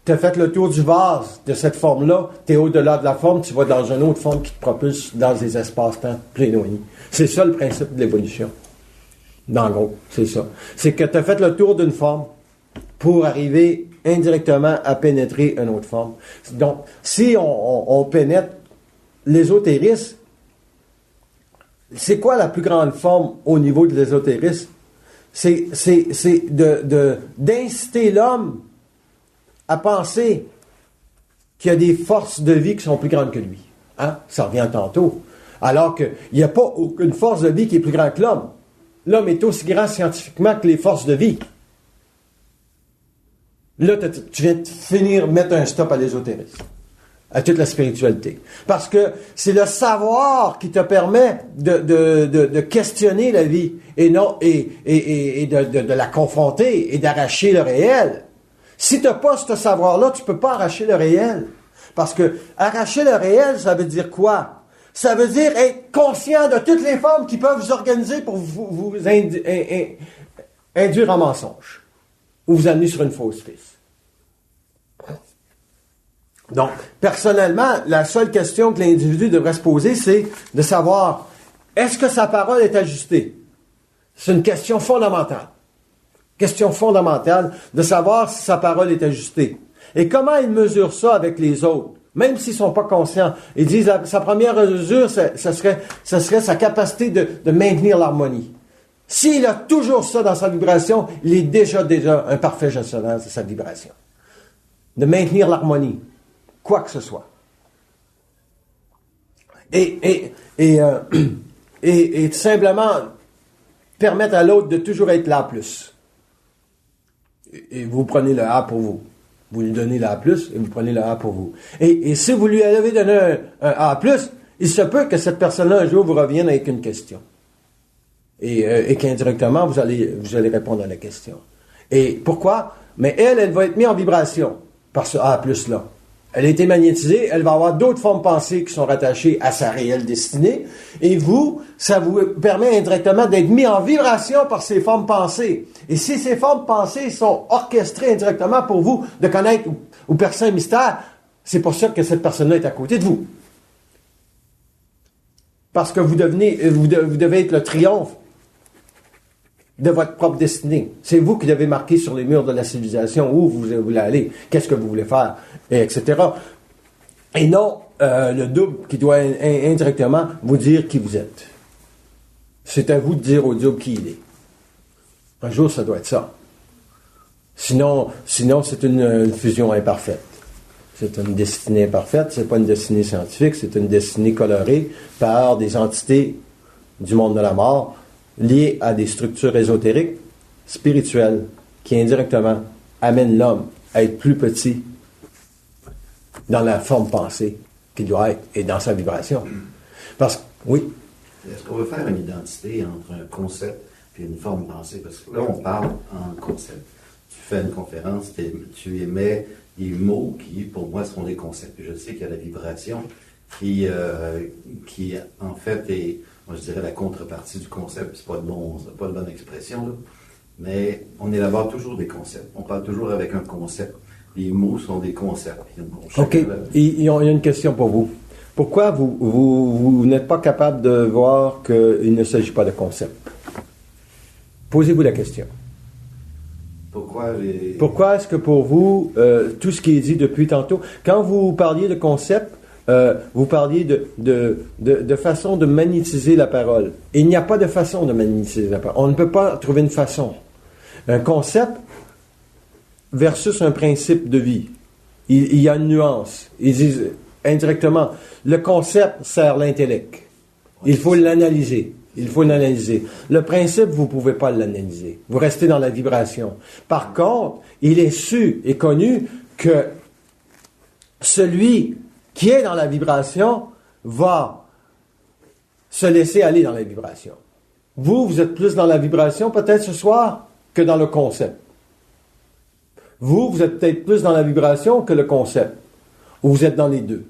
Tu as fait le tour du vase de cette forme-là, tu es au-delà de la forme, tu vas dans une autre forme qui te propulse dans des espaces-temps plus éloignés. C'est ça le principe de l'évolution. Dans le gros, c'est ça. C'est que tu as fait le tour d'une forme pour arriver indirectement à pénétrer une autre forme. Donc, si on pénètre l'ésotérisme, c'est quoi la plus grande forme au niveau de l'ésotérisme? C'est d'inciter l'homme à penser qu'il y a des forces de vie qui sont plus grandes que lui. Hein? Ça revient tantôt. Alors qu'il n'y a pas aucune force de vie qui est plus grande que l'homme. L'homme est aussi grand scientifiquement que les forces de vie. Là, tu viens de finir mettre un stop à l'ésotérisme, à toute la spiritualité. Parce que c'est le savoir qui te permet de questionner la vie et de la confronter et d'arracher le réel. Si tu n'as pas ce savoir-là, tu ne peux pas arracher le réel. Parce que arracher le réel, ça veut dire quoi? Ça veut dire être conscient de toutes les formes qui peuvent vous organiser pour vous induire en mensonge ou vous amener sur une fausse piste. Donc, personnellement, la seule question que l'individu devrait se poser, c'est de savoir, est-ce que sa parole est ajustée? C'est une question fondamentale. Question fondamentale de savoir si sa parole est ajustée. Et comment il mesure ça avec les autres? Même s'ils ne sont pas conscients. Ils disent, sa première mesure, ça serait sa capacité de maintenir l'harmonie. S'il a toujours ça dans sa vibration, il est déjà un parfait gestionnaire de sa vibration. De maintenir l'harmonie. Quoi que ce soit. Et tout simplement permettre à l'autre de toujours être là plus. Et vous prenez le A pour vous. Vous lui donnez le A+, et vous prenez le A pour vous. Et si vous lui avez donné un A+, il se peut que cette personne-là, un jour, vous revienne avec une question. Et qu'indirectement, vous allez répondre à la question. Et pourquoi? Mais elle va être mise en vibration par ce A+-là. Elle a été magnétisée, elle va avoir d'autres formes pensées qui sont rattachées à sa réelle destinée. Et vous, ça vous permet indirectement d'être mis en vibration par ces formes pensées. Et si ces formes pensées sont orchestrées indirectement pour vous de connaître ou percer un mystère, c'est pour ça que cette personne-là est à côté de vous. Parce que vous devez être le triomphe de votre propre destinée. C'est vous qui devez marquer sur les murs de la civilisation où vous voulez aller, qu'est-ce que vous voulez faire, etc. Et non le double qui doit indirectement vous dire qui vous êtes. C'est à vous de dire au double qui il est. Un jour, ça doit être ça. Sinon c'est une fusion imparfaite. C'est une destinée imparfaite, c'est pas une destinée scientifique, c'est une destinée colorée par des entités du monde de la mort liées à des structures ésotériques, spirituelles, qui indirectement amènent l'homme à être plus petit dans la forme pensée qu'il doit être et dans sa vibration. Parce que, oui. Est-ce qu'on veut faire une identité entre un concept et une forme pensée? Parce que là, on parle en concept. Tu fais une conférence, tu émets des mots qui, pour moi, sont des concepts. Je sais qu'il y a la vibration qui en fait, est, moi, je dirais, la contrepartie du concept. C'est pas de bonne expression, là. Mais on élabore toujours des concepts. On parle toujours avec un concept. Les mots sont des concepts. OK. Il y a une question pour vous. Pourquoi vous n'êtes pas capable de voir qu'il ne s'agit pas de concept? Posez-vous la question. Pourquoi est-ce que pour vous, tout ce qui est dit depuis tantôt, quand vous parliez de concept, vous parliez de façon de magnétiser la parole. Il n'y a pas de façon de magnétiser la parole. On ne peut pas trouver une façon. Un concept versus un principe de vie. Il y a une nuance. Ils disent indirectement, le concept sert l'intellect. Il faut l'analyser. Le principe, vous ne pouvez pas l'analyser. Vous restez dans la vibration. Par contre, il est su et connu que celui qui est dans la vibration va se laisser aller dans la vibration. Vous êtes plus dans la vibration peut-être ce soir que dans le concept. Vous êtes peut-être plus dans la vibration que le concept. Ou vous êtes dans les deux.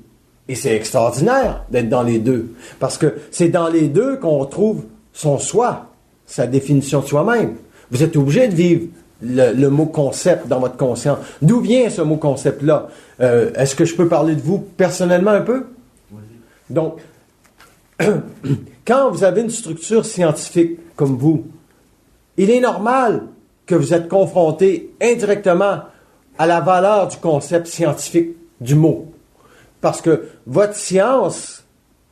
Et c'est extraordinaire d'être dans les deux. Parce que c'est dans les deux qu'on trouve son soi, sa définition de soi-même. Vous êtes obligé de vivre le mot concept dans votre conscience. D'où vient ce mot concept-là? Est-ce que je peux parler de vous personnellement un peu? Oui. Donc, quand vous avez une structure scientifique comme vous, il est normal que vous êtes confronté indirectement à la valeur du concept scientifique du mot. Parce que votre science,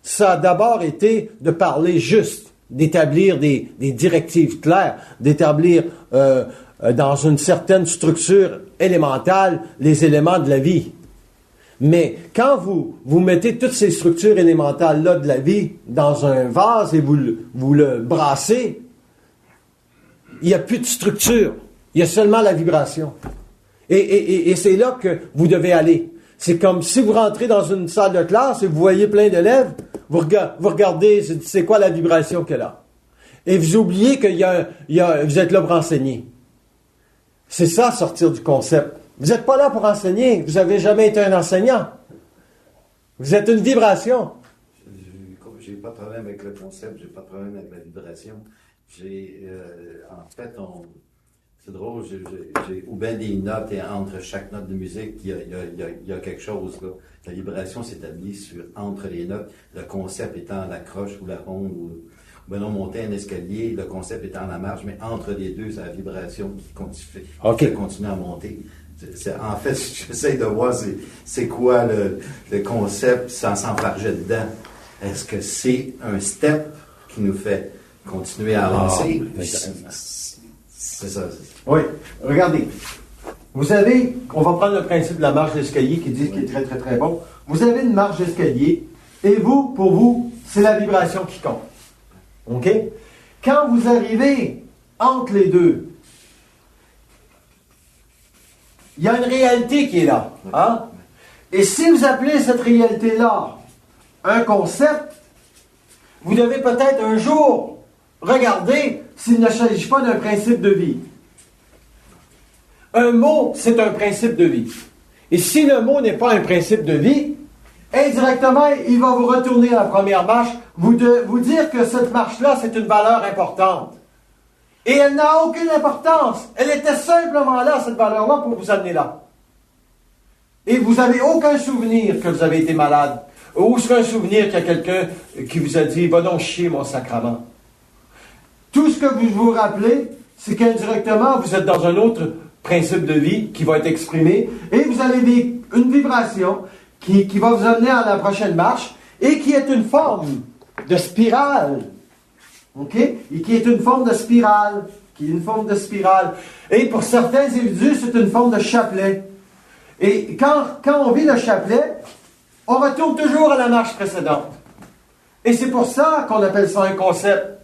ça a d'abord été de parler juste, d'établir des directives claires, d'établir dans une certaine structure élémentale les éléments de la vie. Mais quand vous mettez toutes ces structures élémentales-là de la vie dans un vase et vous le brassez, il n'y a plus de structure. Il y a seulement la vibration. Et c'est là que vous devez aller. C'est comme si vous rentrez dans une salle de classe et vous voyez plein d'élèves, vous regardez, c'est quoi la vibration qu'elle a. Et vous oubliez que vous êtes là pour enseigner. C'est ça, sortir du concept. Vous n'êtes pas là pour enseigner. Vous n'avez jamais été un enseignant. Vous êtes une vibration. J'ai pas de problème avec le concept, j'ai pas de problème avec la vibration. En fait, c'est drôle, ou bien des notes, et entre chaque note de musique, il y a quelque chose, là. La vibration s'établit entre les notes, le concept étant la croche ou la ronde, ou ben on montait un escalier, le concept étant la marche, mais entre les deux, c'est la vibration qui continue à monter. En fait, j'essaie de voir c'est quoi le concept sans s'enfarger dedans. Est-ce que c'est un step qui nous fait continuer à avancer? C'est ça. Oui, regardez. Vous avez, on va prendre le principe de la marche d'escalier qui est très, très, très bon. Vous avez une marche d'escalier et pour vous, c'est la vibration qui compte. OK? Quand vous arrivez entre les deux, il y a une réalité qui est là. Hein? Et si vous appelez cette réalité-là un concept, vous devez peut-être un jour regarder s'il ne s'agit pas d'un principe de vie. Un mot, c'est un principe de vie. Et si le mot n'est pas un principe de vie, indirectement, il va vous retourner à la première marche, vous dire que cette marche-là, c'est une valeur importante. Et elle n'a aucune importance. Elle était simplement là, cette valeur-là, pour vous amener là. Et vous n'avez aucun souvenir que vous avez été malade. Ou sur un souvenir qu'il y a quelqu'un qui vous a dit « Va donc chier mon sacrement ». Tout ce que vous vous rappelez, c'est qu'indirectement, vous êtes dans un autre principe de vie qui va être exprimé et vous allez vivre une vibration qui va vous amener à la prochaine marche et qui est une forme de spirale. OK? Et qui est une forme de spirale. Et pour certains individus, c'est une forme de chapelet. Et quand on vit le chapelet, on retourne toujours à la marche précédente. Et c'est pour ça qu'on appelle ça un concept.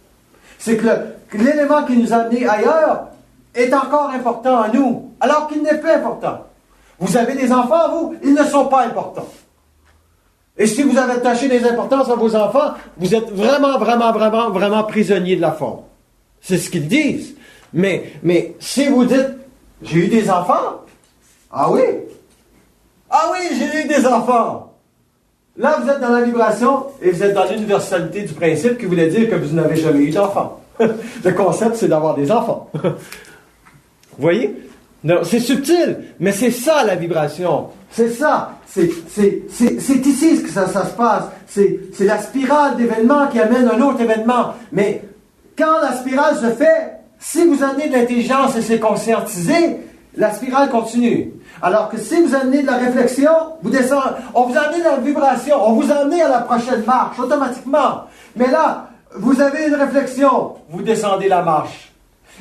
C'est que l'élément qui nous a amenés ailleurs est encore important à nous, alors qu'il n'est pas important. Vous avez des enfants, vous, ils ne sont pas importants. Et si vous avez attaché des importances à vos enfants, vous êtes vraiment prisonnier de la forme. C'est ce qu'ils disent. Mais si vous dites, j'ai eu des enfants, ah oui, j'ai eu des enfants. Là, vous êtes dans la vibration et vous êtes dans l'universalité du principe qui voulait dire que vous n'avez jamais eu d'enfants. Le concept, c'est d'avoir des enfants. Vous voyez? Non, c'est subtil, mais c'est ça la vibration. C'est ça. C'est ici que ça se passe. C'est la spirale d'événements qui amène un autre événement. Mais quand la spirale se fait, si vous amenez de l'intelligence et c'est conscientisé, la spirale continue. Alors que si vous amenez de la réflexion, vous descendez, on vous amène dans la vibration, on vous amène à la prochaine marche, automatiquement. Mais là, vous avez une réflexion, vous descendez la marche.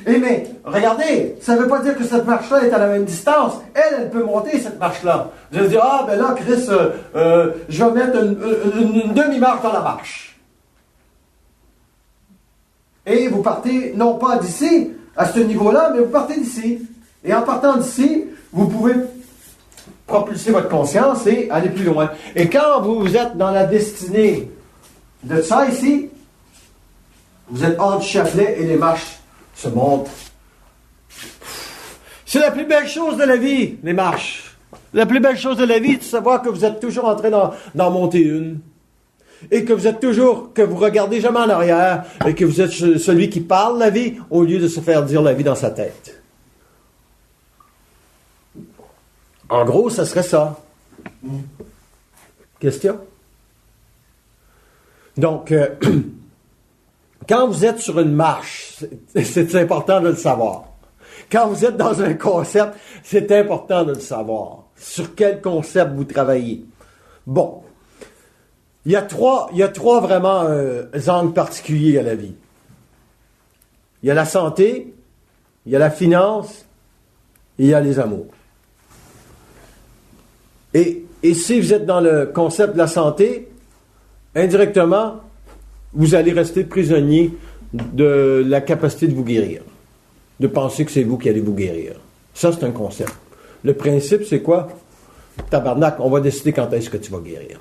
Mais, regardez, ça ne veut pas dire que cette marche-là est à la même distance. Elle peut monter, cette marche-là. Vous allez dire, là, Chris, je vais mettre une demi-marche dans la marche. Et vous partez, non pas d'ici, à ce niveau-là, mais vous partez d'ici. Et en partant d'ici, vous pouvez propulser votre conscience et aller plus loin. Et quand vous êtes dans la destinée de ça ici, vous êtes hors du chapelet et les marches se montent. C'est la plus belle chose de la vie, les marches. La plus belle chose de la vie, c'est de savoir que vous êtes toujours en train d'en monter une. Et que vous regardez jamais en arrière, et que vous êtes celui qui parle la vie, au lieu de se faire dire la vie dans sa tête. En gros, ça serait ça. Question? Donc, quand vous êtes sur une marche, c'est important de le savoir. Quand vous êtes dans un concept, c'est important de le savoir. Sur quel concept vous travaillez. Bon. Il y a trois vraiment angles particuliers à la vie. Il y a la santé, il y a la finance, et il y a les amours. Et si vous êtes dans le concept de la santé, indirectement, vous allez rester prisonnier de la capacité de vous guérir. De penser que c'est vous qui allez vous guérir. Ça, c'est un concept. Le principe, c'est quoi? Tabarnak, on va décider quand est-ce que tu vas guérir.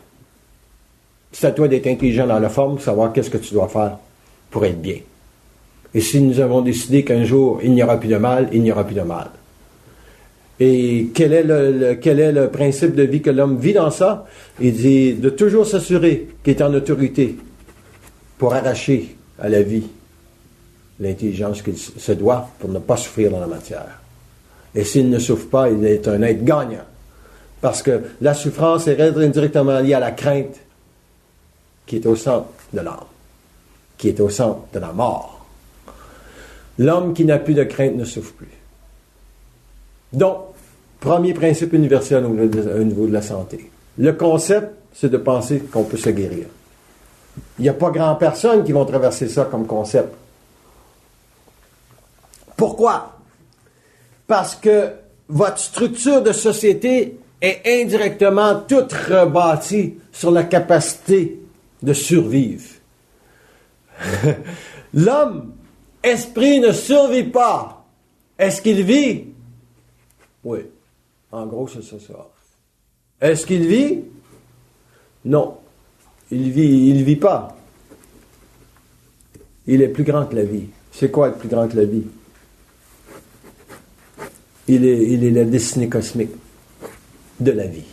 C'est à toi d'être intelligent dans la forme, de savoir qu'est-ce que tu dois faire pour être bien. Et si nous avons décidé qu'un jour, il n'y aura plus de mal, il n'y aura plus de mal. Et quel est le principe de vie que l'homme vit dans ça? Il dit de toujours s'assurer qu'il est en autorité pour arracher à la vie l'intelligence qu'il se doit pour ne pas souffrir dans la matière. Et s'il ne souffre pas, il est un être gagnant. Parce que la souffrance est indirectement liée à la crainte qui est au centre de l'âme, qui est au centre de la mort. L'homme qui n'a plus de crainte ne souffre plus. Donc, premier principe universel au niveau de la santé. Le concept, c'est de penser qu'on peut se guérir. Il n'y a pas grand personne qui vont traverser ça comme concept. Pourquoi? Parce que votre structure de société est indirectement toute rebâtie sur la capacité de survivre. L'homme, esprit, ne survit pas. Est-ce qu'il vit? Oui. En gros, c'est ça. Est-ce qu'il vit? Non. Il vit pas. Il est plus grand que la vie. C'est quoi être plus grand que la vie? Il est la destinée cosmique de la vie.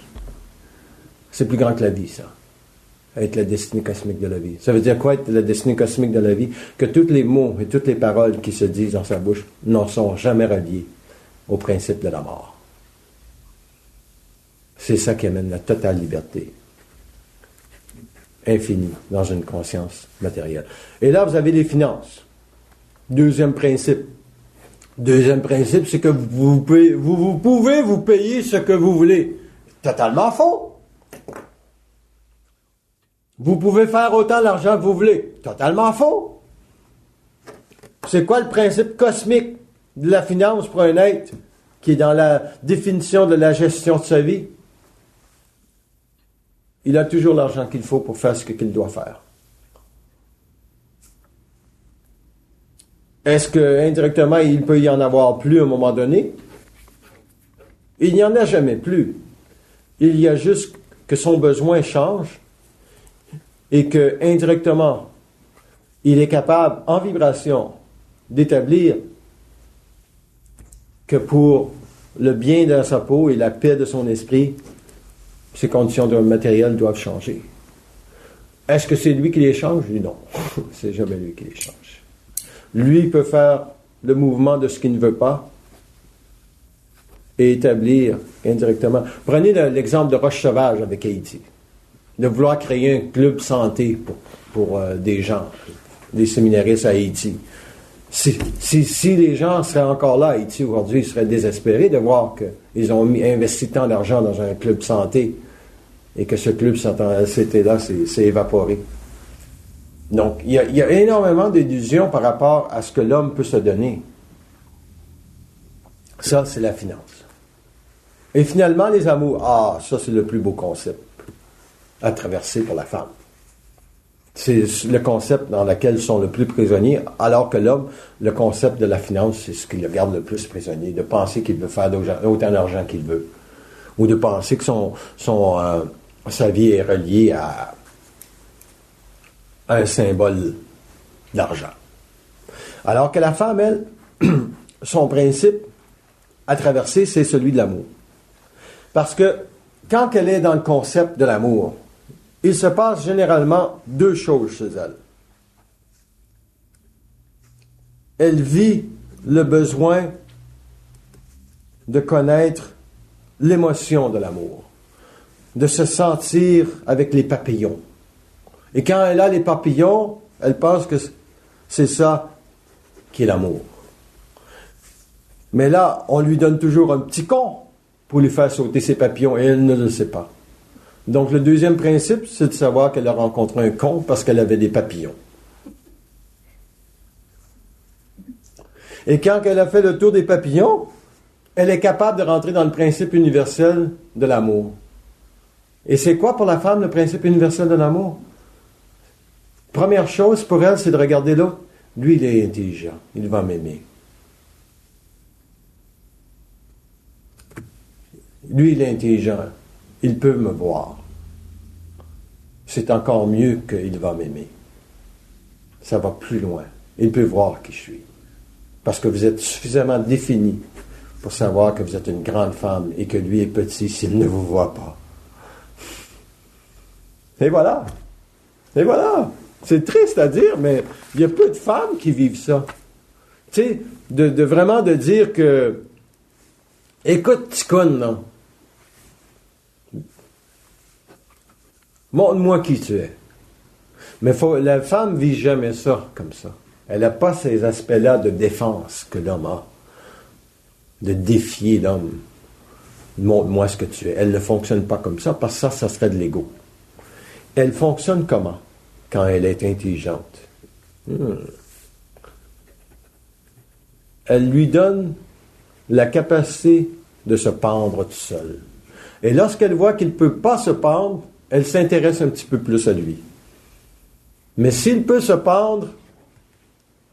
C'est plus grand que la vie, ça. Être la destinée cosmique de la vie. Ça veut dire quoi, être la destinée cosmique de la vie? Que tous les mots et toutes les paroles qui se disent dans sa bouche n'en sont jamais reliés au principe de la mort. C'est ça qui amène la totale liberté. infini dans une conscience matérielle. Et là, vous avez les finances. Deuxième principe. Deuxième principe, c'est que vous pouvez vous payer ce que vous voulez. Totalement faux. Vous pouvez faire autant d'argent que vous voulez. Totalement faux. C'est quoi le principe cosmique de la finance pour un être qui est dans la définition de la gestion de sa vie? Il a toujours l'argent qu'il faut pour faire ce qu'il doit faire. Est-ce qu'indirectement, il peut y en avoir plus à un moment donné? Il n'y en a jamais plus. Il y a juste que son besoin change et que, indirectement, il est capable, en vibration, d'établir que pour le bien de sa peau et la paix de son esprit, ses conditions de matériel doivent changer. Est-ce que c'est lui qui les change? Non, c'est jamais lui qui les change. Lui peut faire le mouvement de ce qu'il ne veut pas et établir indirectement. Prenez l'exemple de Roche Sauvage avec Haïti. De vouloir créer un club santé pour des gens, des séminaristes à Haïti. Si les gens seraient encore là à Haïti aujourd'hui, ils seraient désespérés de voir qu'ils ont investi tant d'argent dans un club santé et que ce club santé-là s'est évaporé. Donc, il y a énormément d'illusions par rapport à ce que l'homme peut se donner. Ça, c'est la finance. Et finalement, les amours. Ah, ça, c'est le plus beau concept à traverser pour la femme. C'est le concept dans lequel ils sont le plus prisonniers, alors que l'homme, le concept de la finance, c'est ce qui le garde le plus prisonnier, de penser qu'il veut faire autant d'argent qu'il veut, ou de penser que sa vie est reliée à un symbole d'argent. Alors que la femme, elle, son principe à traverser, c'est celui de l'amour. Parce que quand elle est dans le concept de l'amour, il se passe généralement deux choses chez elle. Elle vit le besoin de connaître l'émotion de l'amour, de se sentir avec les papillons. Et quand elle a les papillons, elle pense que c'est ça qui est l'amour. Mais là, on lui donne toujours un petit con pour lui faire sauter ses papillons et elle ne le sait pas. Donc, le deuxième principe, c'est de savoir qu'elle a rencontré un con parce qu'elle avait des papillons. Et quand elle a fait le tour des papillons, elle est capable de rentrer dans le principe universel de l'amour. Et c'est quoi pour la femme le principe universel de l'amour? Première chose pour elle, c'est de regarder l'autre. Lui, il est intelligent. Il va m'aimer. Lui, il est intelligent. Il peut me voir. C'est encore mieux qu'il va m'aimer. Ça va plus loin. Il peut voir qui je suis. Parce que vous êtes suffisamment défini pour savoir que vous êtes une grande femme et que lui est petit s'il ne vous voit pas. Et voilà. Et voilà. C'est triste à dire, mais il y a peu de femmes qui vivent ça. Tu sais, de vraiment de dire que écoute, ticoune, non. Montre-moi qui tu es. Mais la femme ne vit jamais ça comme ça. Elle n'a pas ces aspects-là de défense que l'homme a. De défier l'homme. Montre-moi ce que tu es. Elle ne fonctionne pas comme ça parce que ça serait de l'ego. Elle fonctionne comment? Quand elle est intelligente. Elle lui donne la capacité de se pendre tout seul. Et lorsqu'elle voit qu'il ne peut pas se pendre, elle s'intéresse un petit peu plus à lui. Mais s'il peut se pendre,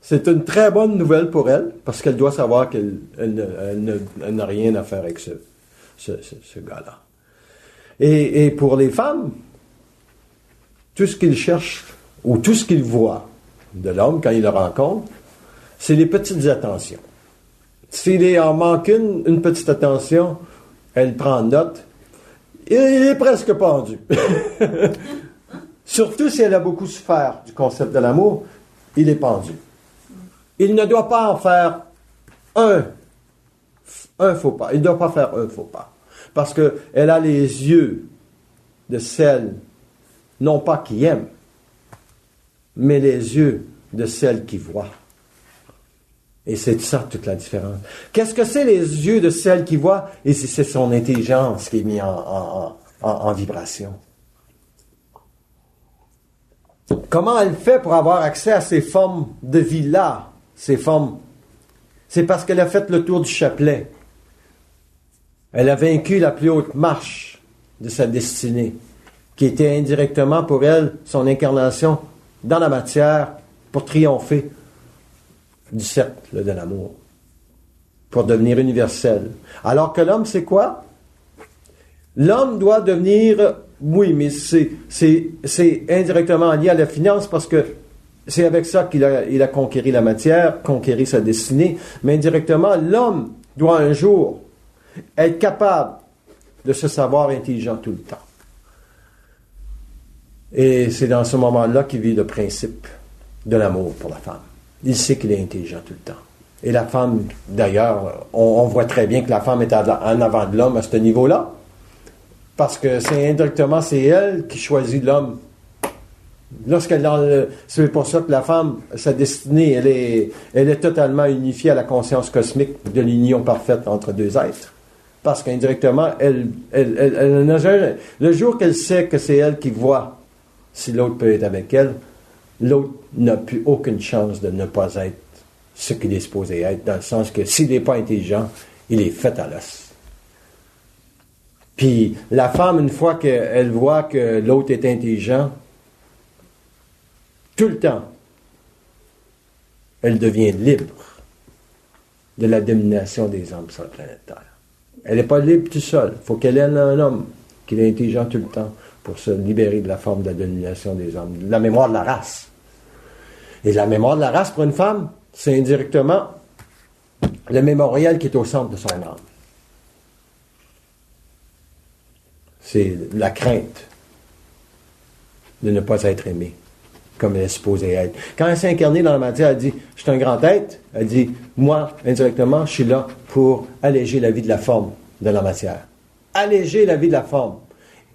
c'est une très bonne nouvelle pour elle, parce qu'elle doit savoir qu'elle n'a rien à faire avec ce gars-là. Et pour les femmes, tout ce qu'ils cherchent, ou tout ce qu'ils voient de l'homme quand ils le rencontrent, c'est les petites attentions. S'il en manque une petite attention, elle prend note, et il est presque pendu. Surtout si elle a beaucoup souffert du concept de l'amour, il est pendu. Il ne doit pas en faire un faux pas. Il ne doit pas faire un faux pas. Parce qu'elle a les yeux de celle non pas qui aime, mais les yeux de celle qui voit. Et c'est ça toute la différence. Qu'est-ce que c'est les yeux de celle qui voit? Et c'est son intelligence qui est mise en vibration. Comment elle fait pour avoir accès à ces formes de vie-là? Ces formes, c'est parce qu'elle a fait le tour du chapelet. Elle a vaincu la plus haute marche de sa destinée, qui était indirectement pour elle son incarnation dans la matière pour triompher du cercle de l'amour, pour devenir universel. Alors que l'homme, c'est quoi? L'homme doit devenir, oui, mais c'est indirectement lié à la finance parce que c'est avec ça qu'il a conquéri la matière, conquéri sa destinée, mais indirectement, l'homme doit un jour être capable de se savoir intelligent tout le temps. Et c'est dans ce moment-là qu'il vit le principe de l'amour pour la femme. Il sait qu'il est intelligent tout le temps. Et la femme, d'ailleurs, on voit très bien que la femme est en avant de l'homme à ce niveau-là, parce que c'est indirectement, c'est elle qui choisit l'homme. C'est pour ça que la femme, sa destinée, elle est totalement unifiée à la conscience cosmique de l'union parfaite entre deux êtres. Parce qu'indirectement, le jour qu'elle sait que c'est elle qui voit si l'autre peut être avec elle, l'autre n'a plus aucune chance de ne pas être ce qu'il est supposé être, dans le sens que s'il n'est pas intelligent, il est fait à l'os. Puis la femme, une fois qu'elle voit que l'autre est intelligent, tout le temps, elle devient libre de la domination des hommes sur la planète Terre. Elle n'est pas libre tout seule. Il faut qu'elle ait un homme qui est intelligent tout le temps pour se libérer de la forme de la domination des hommes, de la mémoire de la race. Et la mémoire de la race, pour une femme, c'est indirectement le mémorial qui est au centre de son âme. C'est la crainte de ne pas être aimée comme elle est supposée être. Quand elle s'est incarnée dans la matière, elle dit « Je suis un grand être », elle dit « Moi, indirectement, je suis là pour alléger la vie de la forme de la matière. » Alléger la vie de la forme.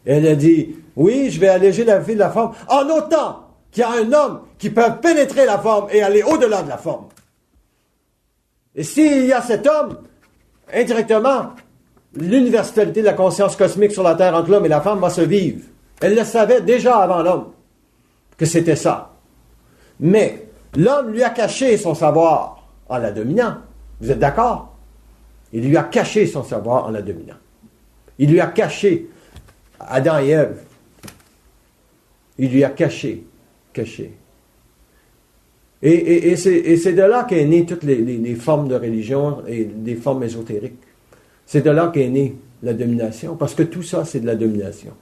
Elle a dit « Oui, je vais alléger la vie de la forme en autant qu'il y a un homme qui peut pénétrer la forme et aller au-delà de la forme. Et s'il y a cet homme, indirectement, l'universalité de la conscience cosmique sur la Terre entre l'homme et la femme va se vivre. Elle le savait déjà avant l'homme, que c'était ça. Mais l'homme lui a caché son savoir en la dominant. Vous êtes d'accord? Il lui a caché son savoir en la dominant. Il lui a caché Adam et Ève. Il lui a caché. Et c'est de là qu'est née toutes les formes de religion et des formes ésotériques. C'est de là qu'est née la domination, parce que tout ça, c'est de la domination.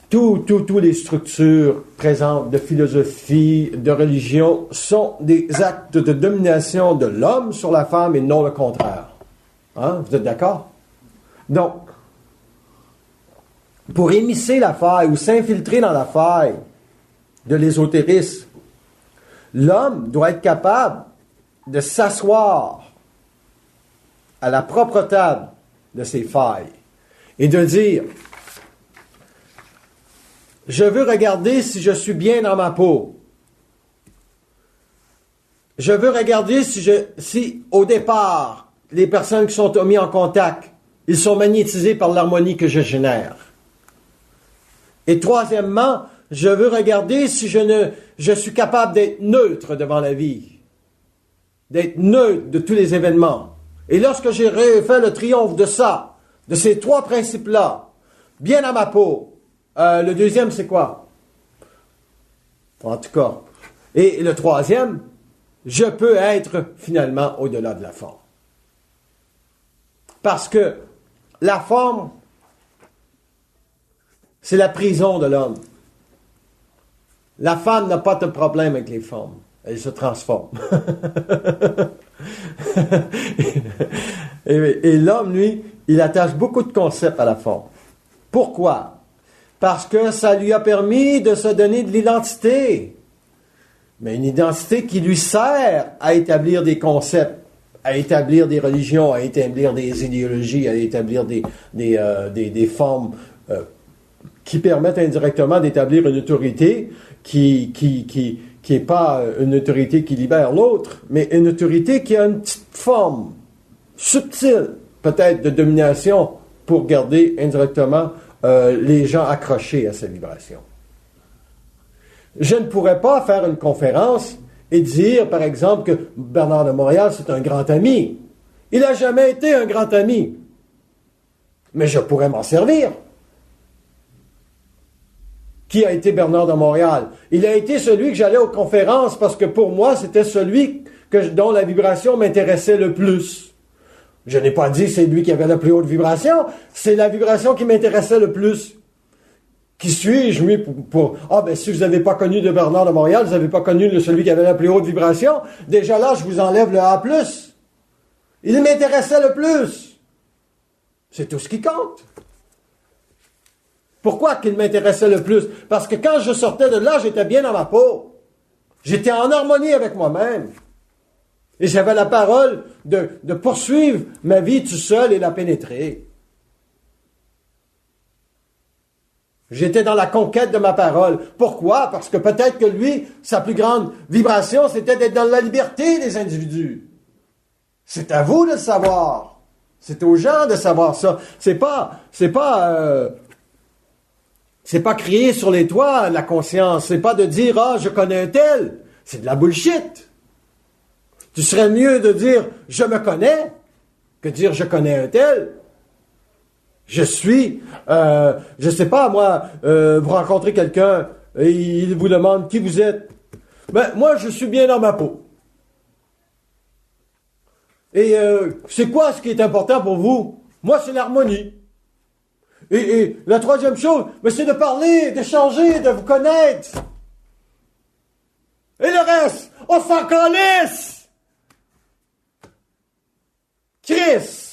Toutes les structures présentes de philosophie, de religion, sont des actes de domination de l'homme sur la femme et non le contraire. Hein? Vous êtes d'accord? Donc, pour émisser la faille ou s'infiltrer dans la faille de l'ésotérisme, l'homme doit être capable de s'asseoir à la propre table de ses failles et de dire « Je veux regarder si je suis bien dans ma peau. Je veux regarder si au départ, les personnes qui sont mises en contact, ils sont magnétisés par l'harmonie que je génère. Et troisièmement, je veux regarder si je suis capable d'être neutre devant la vie, d'être neutre de tous les événements. Et lorsque j'ai fait le triomphe de ça, de ces trois principes-là, bien à ma peau, le deuxième, c'est quoi? En tout cas. Et le troisième, je peux être finalement au-delà de la forme. Parce que la forme, c'est la prison de l'homme. La femme n'a pas de problème avec les formes. Elle se transforme. et l'homme, lui, il attache beaucoup de concepts à la forme. Pourquoi? Parce que ça lui a permis de se donner de l'identité. Mais une identité qui lui sert à établir des concepts, à établir des religions, à établir des idéologies, à établir des formes qui permettent indirectement d'établir une autorité qui est pas une autorité qui libère l'autre, mais une autorité qui a une petite forme subtile, peut-être de domination, pour garder indirectement les gens accrochés à sa vibration. Je ne pourrais pas faire une conférence et dire, par exemple, que Bernard de Montréal, c'est un grand ami. Il n'a jamais été un grand ami. Mais je pourrais m'en servir. Qui a été Bernard de Montréal? Il a été celui que j'allais aux conférences parce que pour moi, c'était celui dont la vibration m'intéressait le plus. Je n'ai pas dit c'est lui qui avait la plus haute vibration, c'est la vibration qui m'intéressait le plus. Qui suis-je, lui, si vous n'avez pas connu de Bernard de Montréal, vous n'avez pas connu celui qui avait la plus haute vibration, déjà là, je vous enlève le A+. Il m'intéressait le plus. C'est tout ce qui compte. Pourquoi qu'il m'intéressait le plus? Parce que quand je sortais de là, j'étais bien dans ma peau. J'étais en harmonie avec moi-même. Et j'avais la parole de poursuivre ma vie tout seul et la pénétrer. J'étais dans la conquête de ma parole. Pourquoi? Parce que peut-être que lui, sa plus grande vibration, c'était d'être dans la liberté des individus. C'est à vous de le savoir. C'est aux gens de savoir ça. C'est pas crier sur les toits, la conscience. C'est pas de dire, je connais un tel. C'est de la bullshit. Tu serais mieux de dire, je me connais, que de dire, je connais un tel. Je suis, je sais pas, moi, vous rencontrez quelqu'un et il vous demande qui vous êtes. Ben, moi, je suis bien dans ma peau. Et c'est quoi ce qui est important pour vous? Moi, c'est l'harmonie. Et la troisième chose, c'est de parler, d'échanger, de vous connaître. Et le reste, on s'en calisse! Chris!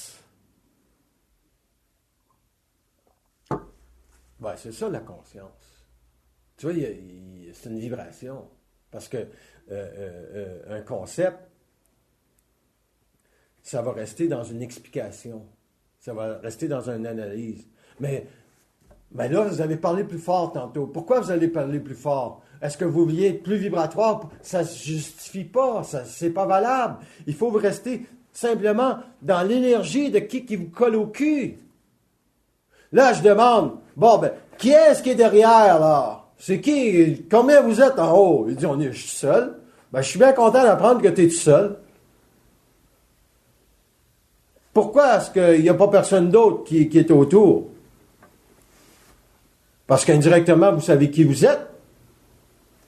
Ben, c'est ça la conscience. Tu vois, c'est une vibration. Parce que un concept, ça va rester dans une explication. Ça va rester dans une analyse. Mais là, vous allez parler plus fort tantôt. Pourquoi vous allez parler plus fort? Est-ce que vous vouliez être plus vibratoire? Ça ne se justifie pas. C'est pas valable. Il faut vous rester simplement dans l'énergie de qui vous colle au cul. Là, je demande, qui est-ce qui est derrière, là? C'est qui? Combien vous êtes en haut? Il dit, je suis seul. Je suis bien content d'apprendre que tu es tout seul. Pourquoi est-ce qu'il n'y a pas personne d'autre qui est autour? Parce qu'indirectement, vous savez qui vous êtes.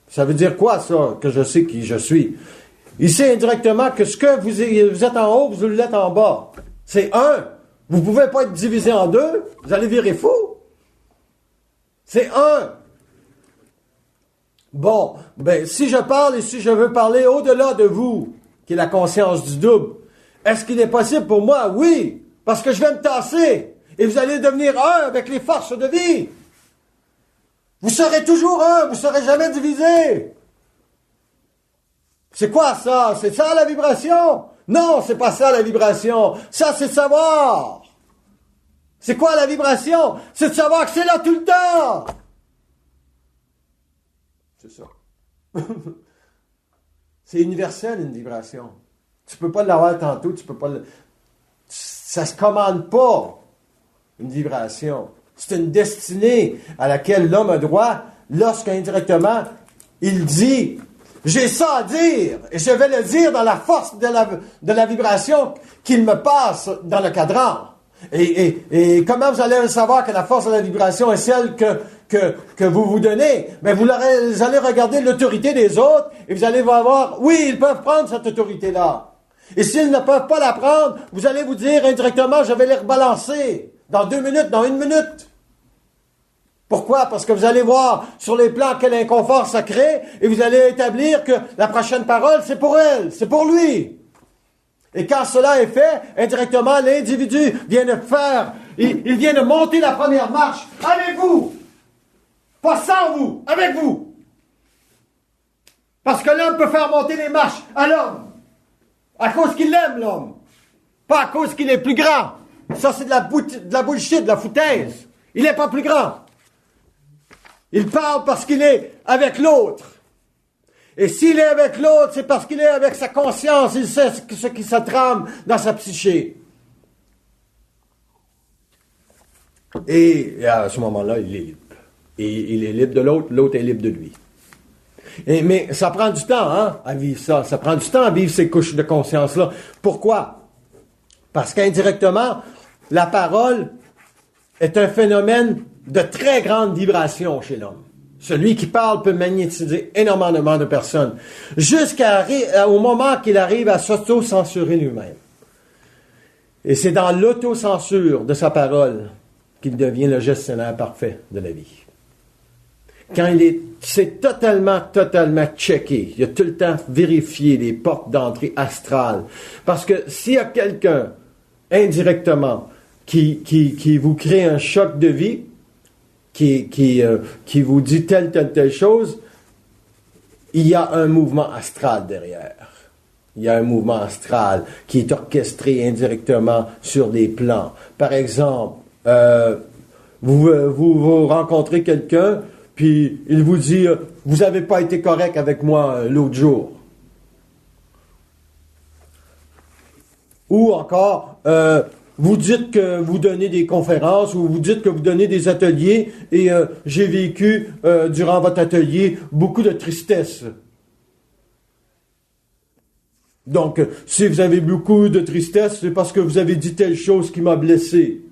Ça veut dire quoi, ça, que je sais qui je suis? Il sait indirectement que ce que vous êtes en haut, vous l'êtes en bas. C'est un. Vous ne pouvez pas être divisé en deux. Vous allez virer fou. C'est un. Bon, si je parle et si je veux parler au-delà de vous, qui est la conscience du double, est-ce qu'il est possible pour moi? Oui, parce que je vais me tasser et vous allez devenir un avec les forces de vie. Vous serez toujours un, vous ne serez jamais divisé. C'est quoi ça? C'est ça la vibration? Non, c'est pas ça la vibration. Ça, c'est savoir. C'est quoi la vibration? C'est de savoir que c'est là tout le temps. C'est ça. C'est universel, une vibration. Tu peux pas l'avoir tantôt, tu peux pas ça se commande pas, une vibration. C'est une destinée à laquelle l'homme a droit lorsqu'indirectement, il dit « J'ai ça à dire et je vais le dire dans la force de la vibration qu'il me passe dans le cadran. » Et comment vous allez savoir que la force de la vibration est celle que vous donnez? Vous allez regarder l'autorité des autres et vous allez voir, oui, ils peuvent prendre cette autorité-là. Et s'ils ne peuvent pas la prendre, vous allez vous dire indirectement, je vais les rebalancer dans 2 minutes, dans 1 minute. Pourquoi? Parce que vous allez voir sur les plans quel inconfort ça crée et vous allez établir que la prochaine parole, c'est pour elle, c'est pour lui. Et quand cela est fait, indirectement, l'individu vient de faire, il vient de monter la première marche avec vous. Pas sans vous, avec vous. Parce que l'homme peut faire monter les marches à l'homme. À cause qu'il l'aime, l'homme. Pas à cause qu'il est plus grand. Ça, c'est de la bullshit, de la foutaise. Il n'est pas plus grand. Il parle parce qu'il est avec l'autre. Et s'il est avec l'autre, c'est parce qu'il est avec sa conscience. Il sait ce qui se trame dans sa psyché. Et à ce moment-là, il est libre. Et il est libre de l'autre, l'autre est libre de lui. Mais ça prend du temps à vivre ça. Ça prend du temps à vivre ces couches de conscience-là. Pourquoi? Parce qu'indirectement, la parole est un phénomène de très grande vibration chez l'homme. Celui qui parle peut magnétiser énormément de personnes, jusqu'au moment qu'il arrive à s'auto-censurer lui-même. Et c'est dans l'autocensure de sa parole qu'il devient le gestionnaire parfait de la vie. Quand c'est totalement checké, il a tout le temps vérifié les portes d'entrée astrales. Parce que s'il y a quelqu'un, indirectement, qui vous crée un choc de vie, qui vous dit telle chose, il y a un mouvement astral derrière. Il y a un mouvement astral qui est orchestré indirectement sur des plans. Par exemple, vous rencontrez quelqu'un, puis il vous dit « Vous n'avez pas été correct avec moi l'autre jour. » Ou encore, vous dites que vous donnez des conférences ou vous dites que vous donnez des ateliers et j'ai vécu durant votre atelier beaucoup de tristesse. Donc, si vous avez beaucoup de tristesse, c'est parce que vous avez dit telle chose qui m'a blessé.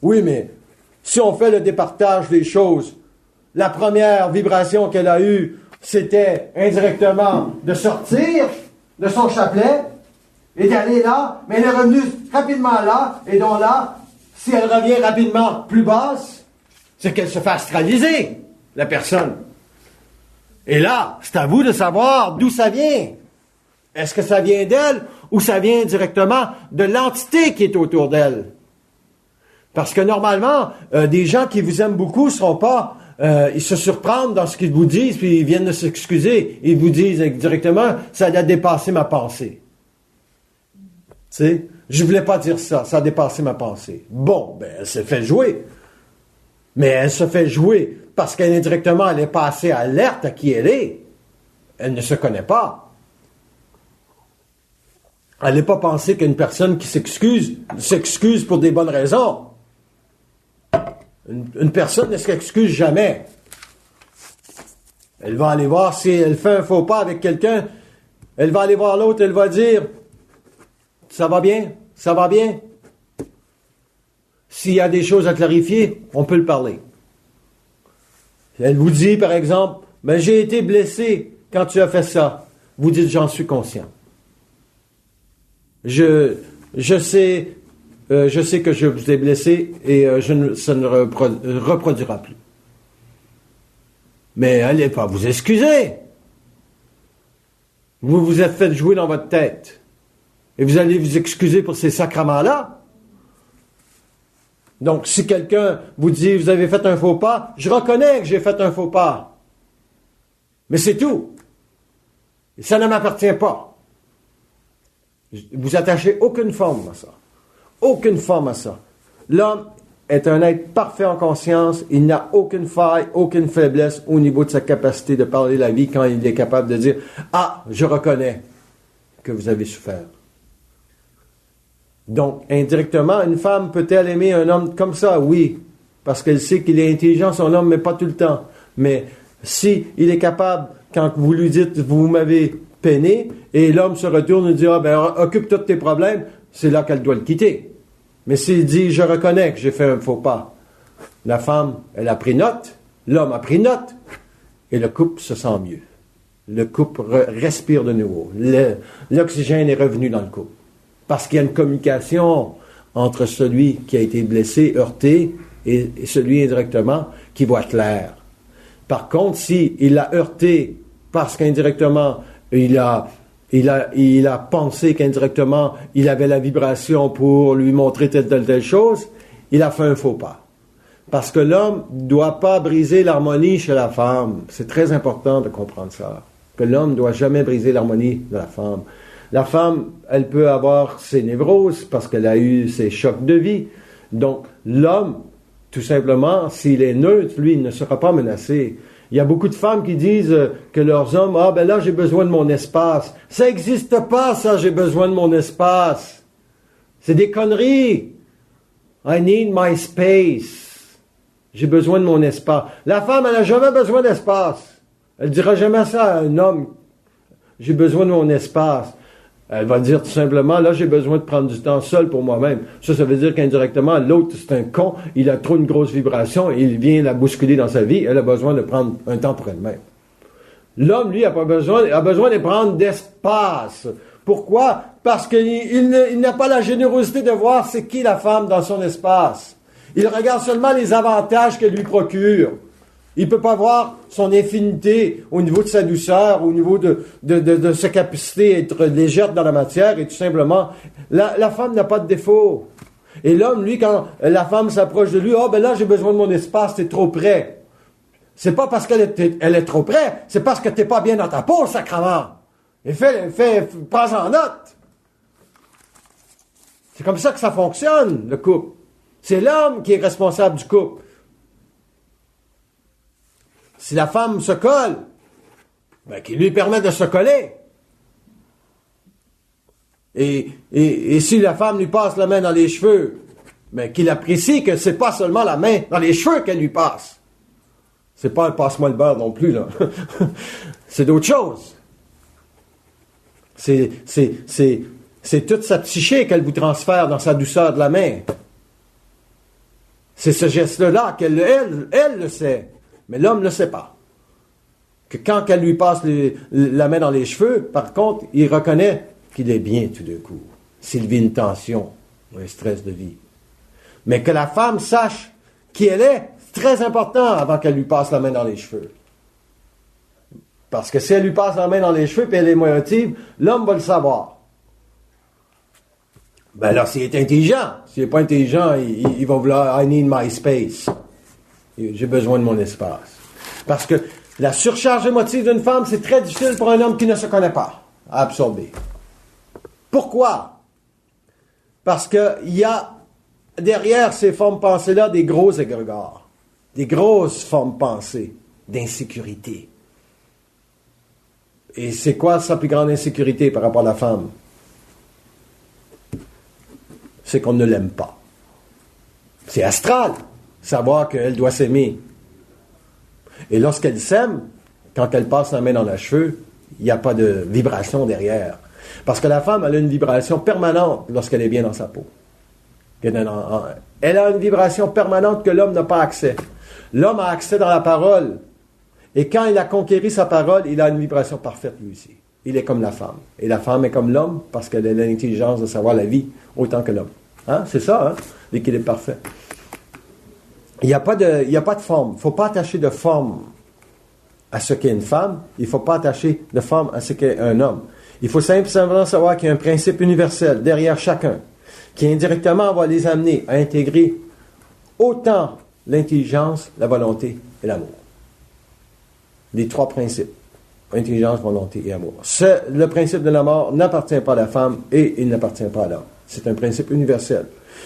Oui, mais si on fait le départage des choses, la première vibration qu'elle a eue, c'était indirectement de sortir de son chapelet et d'aller là, mais elle est revenue rapidement là, et donc là, si elle revient rapidement plus basse, c'est qu'elle se fait astraliser, la personne. Et là, c'est à vous de savoir d'où ça vient. Est-ce que ça vient d'elle ou ça vient directement de l'entité qui est autour d'elle? Parce que normalement, des gens qui vous aiment beaucoup ne seront pas... ils se surprennent dans ce qu'ils vous disent, puis ils viennent de s'excuser. Ils vous disent directement, ça a dépassé ma pensée. Tu sais, je voulais pas dire ça, ça a dépassé ma pensée. Bon, ben, elle s'est fait jouer. Mais elle se fait jouer parce qu'indirectement, elle n'est pas assez alerte à qui elle est. Elle ne se connaît pas. Elle n'est pas pensée qu'une personne qui s'excuse pour des bonnes raisons. Une personne ne s'excuse jamais. Elle va aller voir si elle fait un faux pas avec quelqu'un. Elle va aller voir l'autre, elle va dire « Ça va bien? Ça va bien? » S'il y a des choses à clarifier, on peut le parler. Elle vous dit, par exemple, « Mais j'ai été blessé quand tu as fait ça. » Vous dites « J'en suis conscient. Je sais que je vous ai blessé et ça ne reproduira plus. » Mais allez pas vous excuser. Vous vous êtes fait jouer dans votre tête. Et vous allez vous excuser pour ces sacrements-là. Donc, si quelqu'un vous dit, vous avez fait un faux pas, je reconnais que j'ai fait un faux pas. Mais c'est tout. Et ça ne m'appartient pas. Vous attachez aucune forme à ça. Aucune forme à ça. L'homme est un être parfait en conscience. Il n'a aucune faille, aucune faiblesse au niveau de sa capacité de parler la vie quand il est capable de dire « Ah, je reconnais que vous avez souffert. » Donc, indirectement, une femme peut-elle aimer un homme comme ça? Oui, parce qu'elle sait qu'il est intelligent, son homme, mais pas tout le temps. Mais si il est capable, quand vous lui dites « Vous m'avez peiné », et l'homme se retourne et dit « Ah, ben, occupe tous tes problèmes », c'est là qu'elle doit le quitter. Mais s'il dit « Je reconnais que j'ai fait un faux pas », la femme, elle a pris note, l'homme a pris note, et le couple se sent mieux. Le couple respire de nouveau. L'oxygène est revenu dans le couple. Parce qu'il y a une communication entre celui qui a été blessé, heurté, et celui indirectement qui voit clair. Par contre, si il l'a heurté parce qu'indirectement, il a pensé qu'indirectement, il avait la vibration pour lui montrer telle chose, il a fait un faux pas. Parce que l'homme ne doit pas briser l'harmonie chez la femme. C'est très important de comprendre ça. Que l'homme ne doit jamais briser l'harmonie de la femme. La femme, elle peut avoir ses névroses parce qu'elle a eu ses chocs de vie. Donc, l'homme, tout simplement, s'il est neutre, lui, il ne sera pas menacé. Il y a beaucoup de femmes qui disent que leurs hommes, ah ben là, j'ai besoin de mon espace. Ça n'existe pas, ça, j'ai besoin de mon espace. C'est des conneries. I need my space. J'ai besoin de mon espace. La femme, elle n'a jamais besoin d'espace. Elle ne dira jamais ça à un homme. J'ai besoin de mon espace. Elle va dire tout simplement, là, j'ai besoin de prendre du temps seul pour moi-même. Ça veut dire qu'indirectement, l'autre, c'est un con, il a trop une grosse vibration, et il vient la bousculer dans sa vie, elle a besoin de prendre un temps pour elle-même. L'homme, lui, a besoin de prendre d'espace. Pourquoi? Parce qu'il n'a pas la générosité de voir c'est qui la femme dans son espace. Il regarde seulement les avantages qu'elle lui procure. Il ne peut pas voir son infinité au niveau de sa douceur, au niveau de sa capacité à être légère dans la matière, et tout simplement, la femme n'a pas de défaut. Et l'homme, lui, quand la femme s'approche de lui, « Ah, ben là, j'ai besoin de mon espace, t'es trop près. » C'est pas parce qu'elle est trop près, c'est parce que t'es pas bien dans ta peau, sacrement. Et prends-en note. C'est comme ça que ça fonctionne, le couple. C'est l'homme qui est responsable du couple. Si la femme se colle, ben, qu'il lui permet de se coller. Et si la femme lui passe la main dans les cheveux, ben, qu'il apprécie que c'est pas seulement la main dans les cheveux qu'elle lui passe. C'est pas un passe-moi le beurre non plus, là. C'est d'autres choses. C'est toute sa psyché qu'elle vous transfère dans sa douceur de la main. C'est ce geste-là elle le sait. Mais l'homme ne le sait pas. Que quand elle lui passe la main dans les cheveux, par contre, il reconnaît qu'il est bien tout d'un coup. S'il vit une tension ou un stress de vie. Mais que la femme sache qui elle est, c'est très important avant qu'elle lui passe la main dans les cheveux. Parce que si elle lui passe la main dans les cheveux et elle est émotive, l'homme va le savoir. Ben là, s'il est intelligent. S'il n'est pas intelligent, il va vouloir « I need my space ». J'ai besoin de mon espace. Parce que la surcharge émotive d'une femme, c'est très difficile pour un homme qui ne se connaît pas à absorber. Pourquoi? Parce qu'il y a derrière ces formes pensées-là des gros égrégores, des grosses formes pensées d'insécurité. Et c'est quoi sa plus grande insécurité par rapport à la femme? C'est qu'on ne l'aime pas. C'est astral. Savoir qu'elle doit s'aimer. Et lorsqu'elle s'aime, quand elle passe la main dans les cheveux, il n'y a pas de vibration derrière. Parce que la femme, elle a une vibration permanente lorsqu'elle est bien dans sa peau. Elle a une vibration permanente que l'homme n'a pas accès. L'homme a accès dans la parole. Et quand il a conquéri sa parole, il a une vibration parfaite lui aussi. Il est comme la femme. Et la femme est comme l'homme parce qu'elle a l'intelligence de savoir la vie autant que l'homme. Hein? C'est ça, hein? L'équilibre parfait. Il n'y a pas de forme. Il ne faut pas attacher de forme à ce qu'est une femme. Il ne faut pas attacher de forme à ce qu'est un homme. Il faut simplement savoir qu'il y a un principe universel derrière chacun, qui indirectement va les amener à intégrer autant l'intelligence, la volonté et l'amour. Les trois principes. Intelligence, volonté et amour. Le principe de la mort n'appartient pas à la femme et il n'appartient pas à l'homme. C'est un principe universel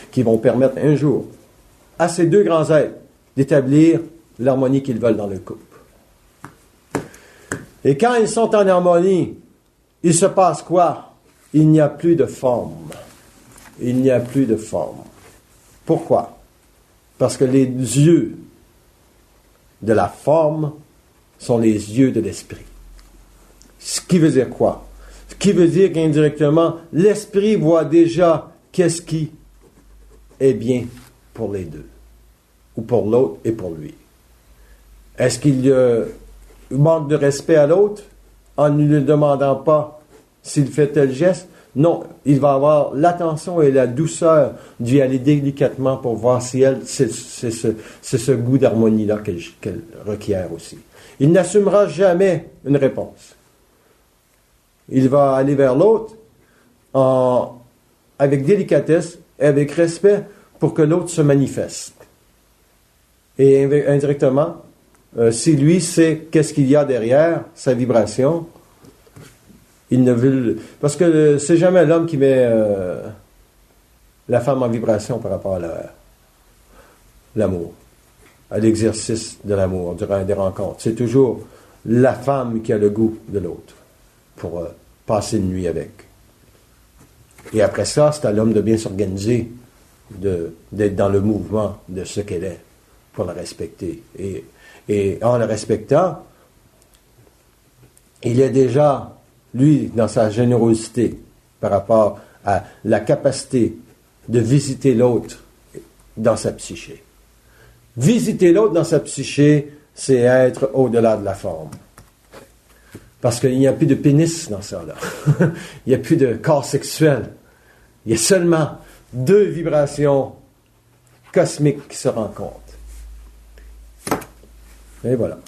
qui va permettre un jour à ces deux grands êtres d'établir l'harmonie qu'ils veulent dans le couple. Et quand ils sont en harmonie, il se passe quoi? Il n'y a plus de forme. Il n'y a plus de forme. Pourquoi? Parce que les yeux de la forme sont les yeux de l'esprit. Ce qui veut dire quoi? Ce qui veut dire qu'indirectement, l'esprit voit déjà qu'est-ce qui est bien pour les deux, ou pour l'autre et pour lui. Est-ce qu'il manque de respect à l'autre en ne lui demandant pas s'il fait tel geste? Non, il va avoir l'attention et la douceur d'y aller délicatement pour voir si elle, c'est ce goût d'harmonie-là qu'elle requiert aussi. Il n'assumera jamais une réponse. Il va aller vers l'autre avec délicatesse et avec respect pour que l'autre se manifeste. Et indirectement, si lui sait qu'est-ce qu'il y a derrière sa vibration, il ne veut... Parce que c'est jamais l'homme qui met la femme en vibration par rapport à l'amour, à l'exercice de l'amour, durant des rencontres. C'est toujours la femme qui a le goût de l'autre pour passer une nuit avec. Et après ça, c'est à l'homme de bien s'organiser, d'être dans le mouvement de ce qu'elle est, pour la respecter. Et en la respectant, il est déjà, lui, dans sa générosité, par rapport à la capacité de visiter l'autre dans sa psyché. Visiter l'autre dans sa psyché, c'est être au-delà de la forme. Parce qu'il n'y a plus de pénis dans ça, là. Il n'y a plus de corps sexuel. Il y a seulement deux vibrations cosmiques qui se rencontrent. Et voilà.